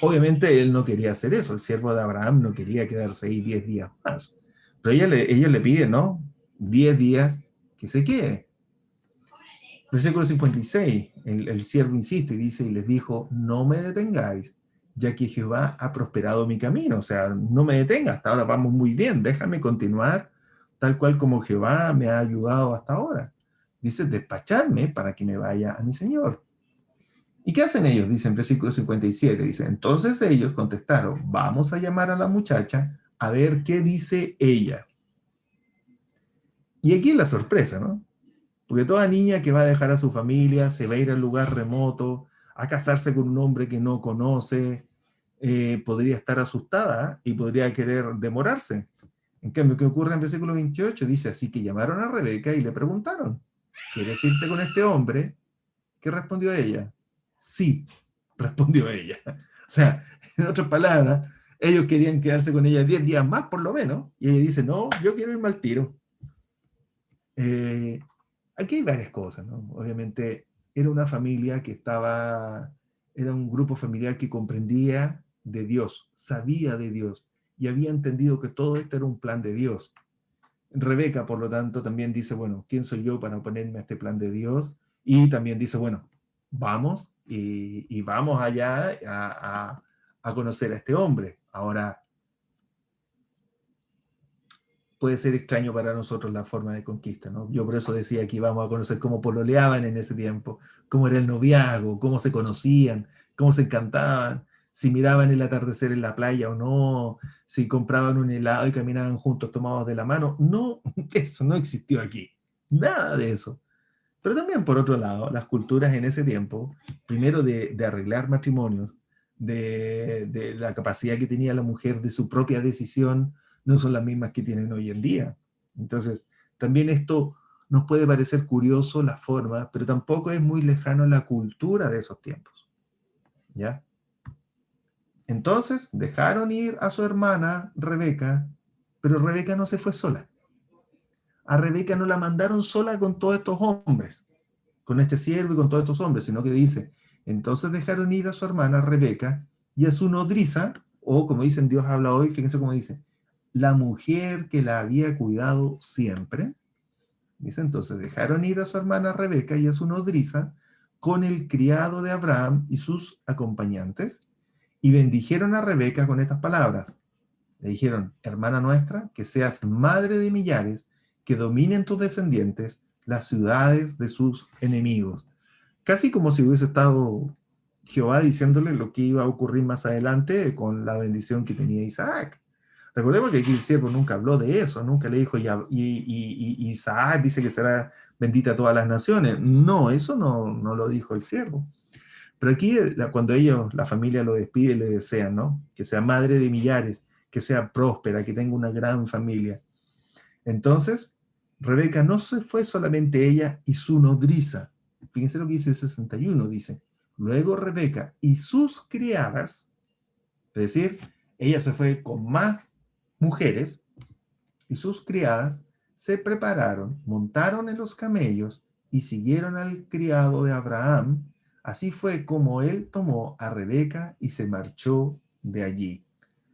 Obviamente él no quería hacer eso, el siervo de Abraham no quería quedarse ahí 10 días más. Pero ella le pide, ¿no? 10 días que se quede. Versículo 56, el siervo insiste y dice, y les dijo, no me detengáis, ya que Jehová ha prosperado mi camino. O sea, no me detenga, hasta ahora vamos muy bien, déjame continuar tal cual como Jehová me ha ayudado hasta ahora. Dice, despacharme para que me vaya a mi Señor. ¿Y qué hacen ellos? Dice en versículo 57, dice, entonces ellos contestaron, vamos a llamar a la muchacha a ver qué dice ella. Y aquí es la sorpresa, ¿no? Porque toda niña que va a dejar a su familia, se va a ir al lugar remoto, a casarse con un hombre que no conoce, podría estar asustada y podría querer demorarse. En cambio, ¿qué ocurre en el versículo 28? Dice, así que llamaron a Rebeca y le preguntaron, ¿quieres irte con este hombre? ¿Qué respondió ella? Sí, respondió ella. O sea, en otras palabras, ellos querían quedarse con ella 10 días más por lo menos, y ella dice, no, yo quiero irme al tiro. Eh, Aquí hay varias cosas, ¿no? Obviamente era una familia que era un grupo familiar que comprendía de Dios, sabía de Dios, y había entendido que todo esto era un plan de Dios. Rebeca, por lo tanto, también dice, bueno, ¿quién soy yo para oponerme a este plan de Dios? Y también dice, bueno, vamos y vamos allá a conocer a este hombre. Ahora, puede ser extraño para nosotros la forma de conquista, ¿no? Yo por eso decía que íbamos a conocer cómo pololeaban en ese tiempo, cómo era el noviazgo, cómo se conocían, cómo se encantaban, si miraban el atardecer en la playa o no, si compraban un helado y caminaban juntos tomados de la mano. No, eso no existió aquí. Nada de eso. Pero también, por otro lado, las culturas en ese tiempo, primero de arreglar matrimonios, de la capacidad que tenía la mujer de su propia decisión, no son las mismas que tienen hoy en día. Entonces, también esto nos puede parecer curioso la forma, pero tampoco es muy lejano a la cultura de esos tiempos. ¿Ya? Entonces, dejaron ir a su hermana Rebeca, pero Rebeca no se fue sola. A Rebeca no la mandaron sola con todos estos hombres, con este siervo y con todos estos hombres, sino que dice, entonces dejaron ir a su hermana Rebeca y a su nodriza, o como dicen Dios habla hoy, fíjense cómo dice, la mujer que la había cuidado siempre. Dice, entonces dejaron ir a su hermana Rebeca y a su nodriza con el criado de Abraham y sus acompañantes, y bendijeron a Rebeca con estas palabras. Le dijeron, hermana nuestra, que seas madre de millares, que dominen tus descendientes las ciudades de sus enemigos. Casi como si hubiese estado Jehová diciéndole lo que iba a ocurrir más adelante con la bendición que tenía Isaac. Recordemos que aquí el siervo nunca habló de eso, nunca le dijo, y Isaac dice que será bendita todas las naciones. No, eso no lo dijo el siervo. Pero aquí, cuando ellos, la familia lo despide, le desean, ¿no? Que sea madre de millares, que sea próspera, que tenga una gran familia. Entonces, Rebeca no se fue solamente ella y su nodriza. Fíjense lo que dice el 61, dice, luego Rebeca y sus criadas, es decir, ella se fue con más mujeres y sus criadas se prepararon, montaron en los camellos y siguieron al criado de Abraham. Así fue como él tomó a Rebeca y se marchó de allí.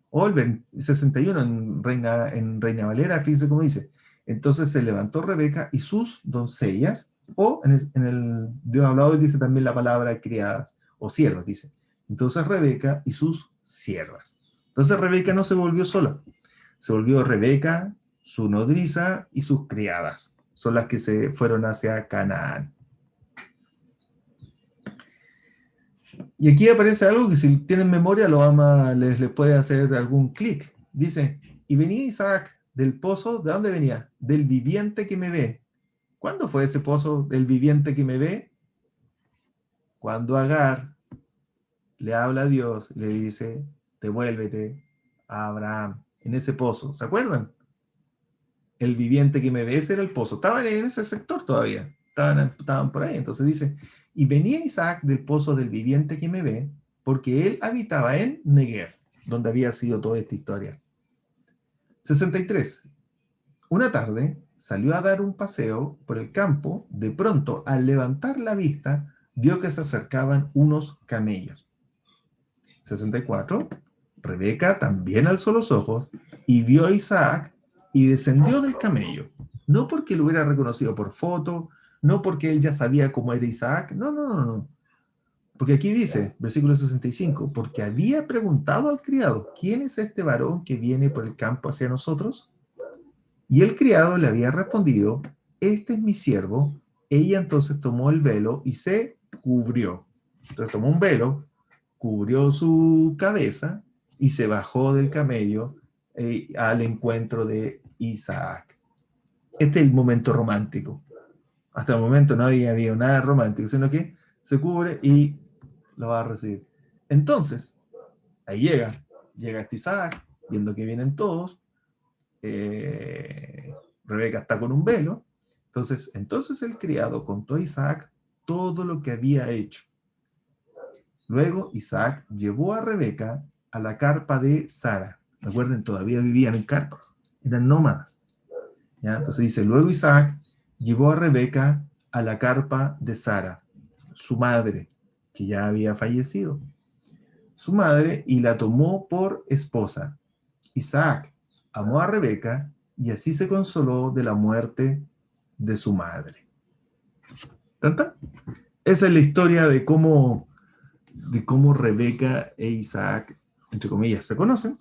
O el 61 en Reina Valera, fíjense cómo dice. Entonces se levantó Rebeca y sus doncellas, o en el Dios hablado dice también la palabra criadas o siervas, dice. Entonces Rebeca y sus siervas. Entonces Rebeca no se volvió sola, se volvió Rebeca, su nodriza y sus criadas. Son las que se fueron hacia Canaán. Y aquí aparece algo que si tienen memoria les puede hacer algún clic. Dice, y venía Isaac del pozo, ¿de dónde venía? Del viviente que me ve. ¿Cuándo fue ese pozo del viviente que me ve? Cuando Agar le habla a Dios, le dice, devuélvete a Abraham en ese pozo. ¿Se acuerdan? El viviente que me ve, ese era el pozo. Estaban en ese sector todavía. Estaban por ahí. Entonces dice, y venía Isaac del pozo del viviente que me ve, porque él habitaba en Negev, donde había sido toda esta historia. 63. Una tarde salió a dar un paseo por el campo. De pronto, al levantar la vista, vio que se acercaban unos camellos. 64. Rebeca también alzó los ojos y vio a Isaac y descendió del camello. No porque lo hubiera reconocido por foto, no porque él ya sabía cómo era Isaac, no. Porque aquí dice, versículo 65, porque había preguntado al criado, ¿quién es este varón que viene por el campo hacia nosotros? Y el criado le había respondido, este es mi siervo. Ella entonces tomó el velo y se cubrió. Entonces tomó un velo, cubrió su cabeza y se bajó del camello al encuentro de Isaac. Este es el momento romántico. Hasta el momento no había habido nada romántico, sino que se cubre y lo va a recibir. Entonces, ahí llega este Isaac, viendo que vienen todos, Rebeca está con un velo, entonces el criado contó a Isaac todo lo que había hecho. Luego Isaac llevó a Rebeca a la carpa de Sara. Recuerden, todavía vivían en carpas, eran nómadas. ¿Ya? Entonces dice, luego Isaac llevó a Rebeca a la carpa de Sara, su madre, que ya había fallecido. Su madre, y la tomó por esposa. Isaac amó a Rebeca y así se consoló de la muerte de su madre. ¿Tanta? Esa es la historia de cómo Rebeca e Isaac, entre comillas, se conocen,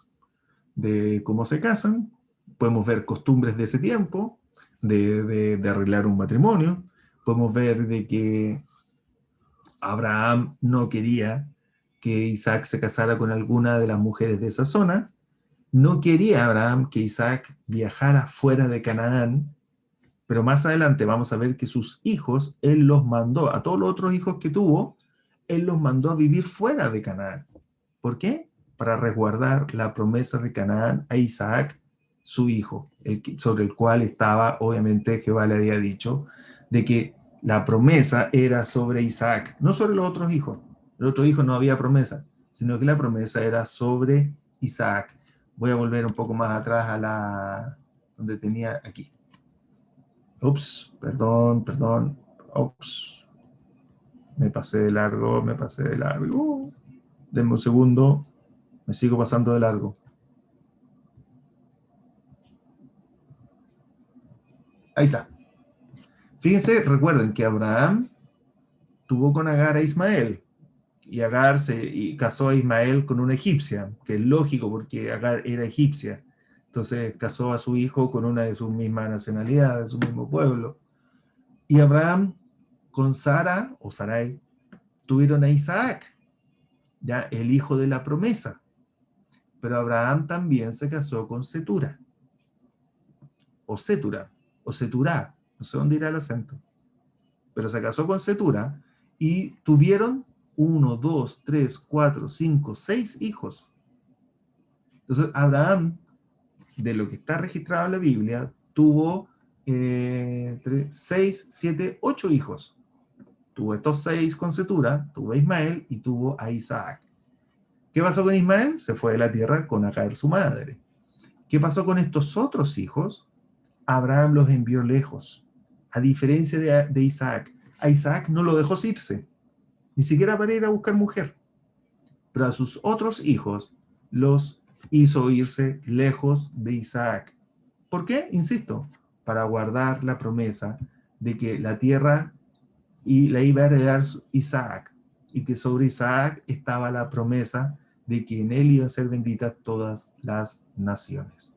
de cómo se casan. Podemos ver costumbres de ese tiempo, de arreglar un matrimonio. Podemos ver de que Abraham no quería que Isaac se casara con alguna de las mujeres de esa zona. No quería Abraham que Isaac viajara fuera de Canaán, pero más adelante vamos a ver que sus hijos, él los mandó, a todos los otros hijos que tuvo, él los mandó a vivir fuera de Canaán. ¿Por qué? Para resguardar la promesa de Canaán a Isaac, su hijo, sobre el cual estaba, obviamente, Jehová le había dicho, de que la promesa era sobre Isaac, no sobre los otros hijos. Los otros hijos no había promesa, sino que la promesa era sobre Isaac. Voy a volver un poco más atrás a donde tenía aquí. Ups, perdón. Ups. Me pasé de largo. Denme un segundo. Me sigo pasando de largo. Ahí está. Fíjense, recuerden que Abraham tuvo con Agar a Ismael. Y Agar casó a Ismael con una egipcia, que es lógico porque Agar era egipcia. Entonces casó a su hijo con una de sus mismas nacionalidades, de su mismo pueblo. Y Abraham con Sara, o Sarai, tuvieron a Isaac, ya el hijo de la promesa. Pero Abraham también se casó con Setura, o Setura, o Seturá, no sé dónde irá el acento, pero se casó con Setura y tuvieron 1, 2, 3, 4, 5, 6 hijos. Entonces Abraham, de lo que está registrado en la Biblia, tuvo 6, 7, 8 hijos. Tuvo estos 6 con Setura, tuvo a Ismael y tuvo a Isaac. ¿Qué pasó con Ismael? Se fue de la tierra con Agar, su madre. ¿Qué pasó con estos otros hijos? Abraham los envió lejos, a diferencia de Isaac. A Isaac no lo dejó irse, ni siquiera para ir a buscar mujer, pero a sus otros hijos los hizo irse lejos de Isaac. ¿Por qué? Insisto, para guardar la promesa de que la tierra la iba a heredar Isaac, y que sobre Isaac estaba la promesa de que en él iban a ser benditas todas las naciones.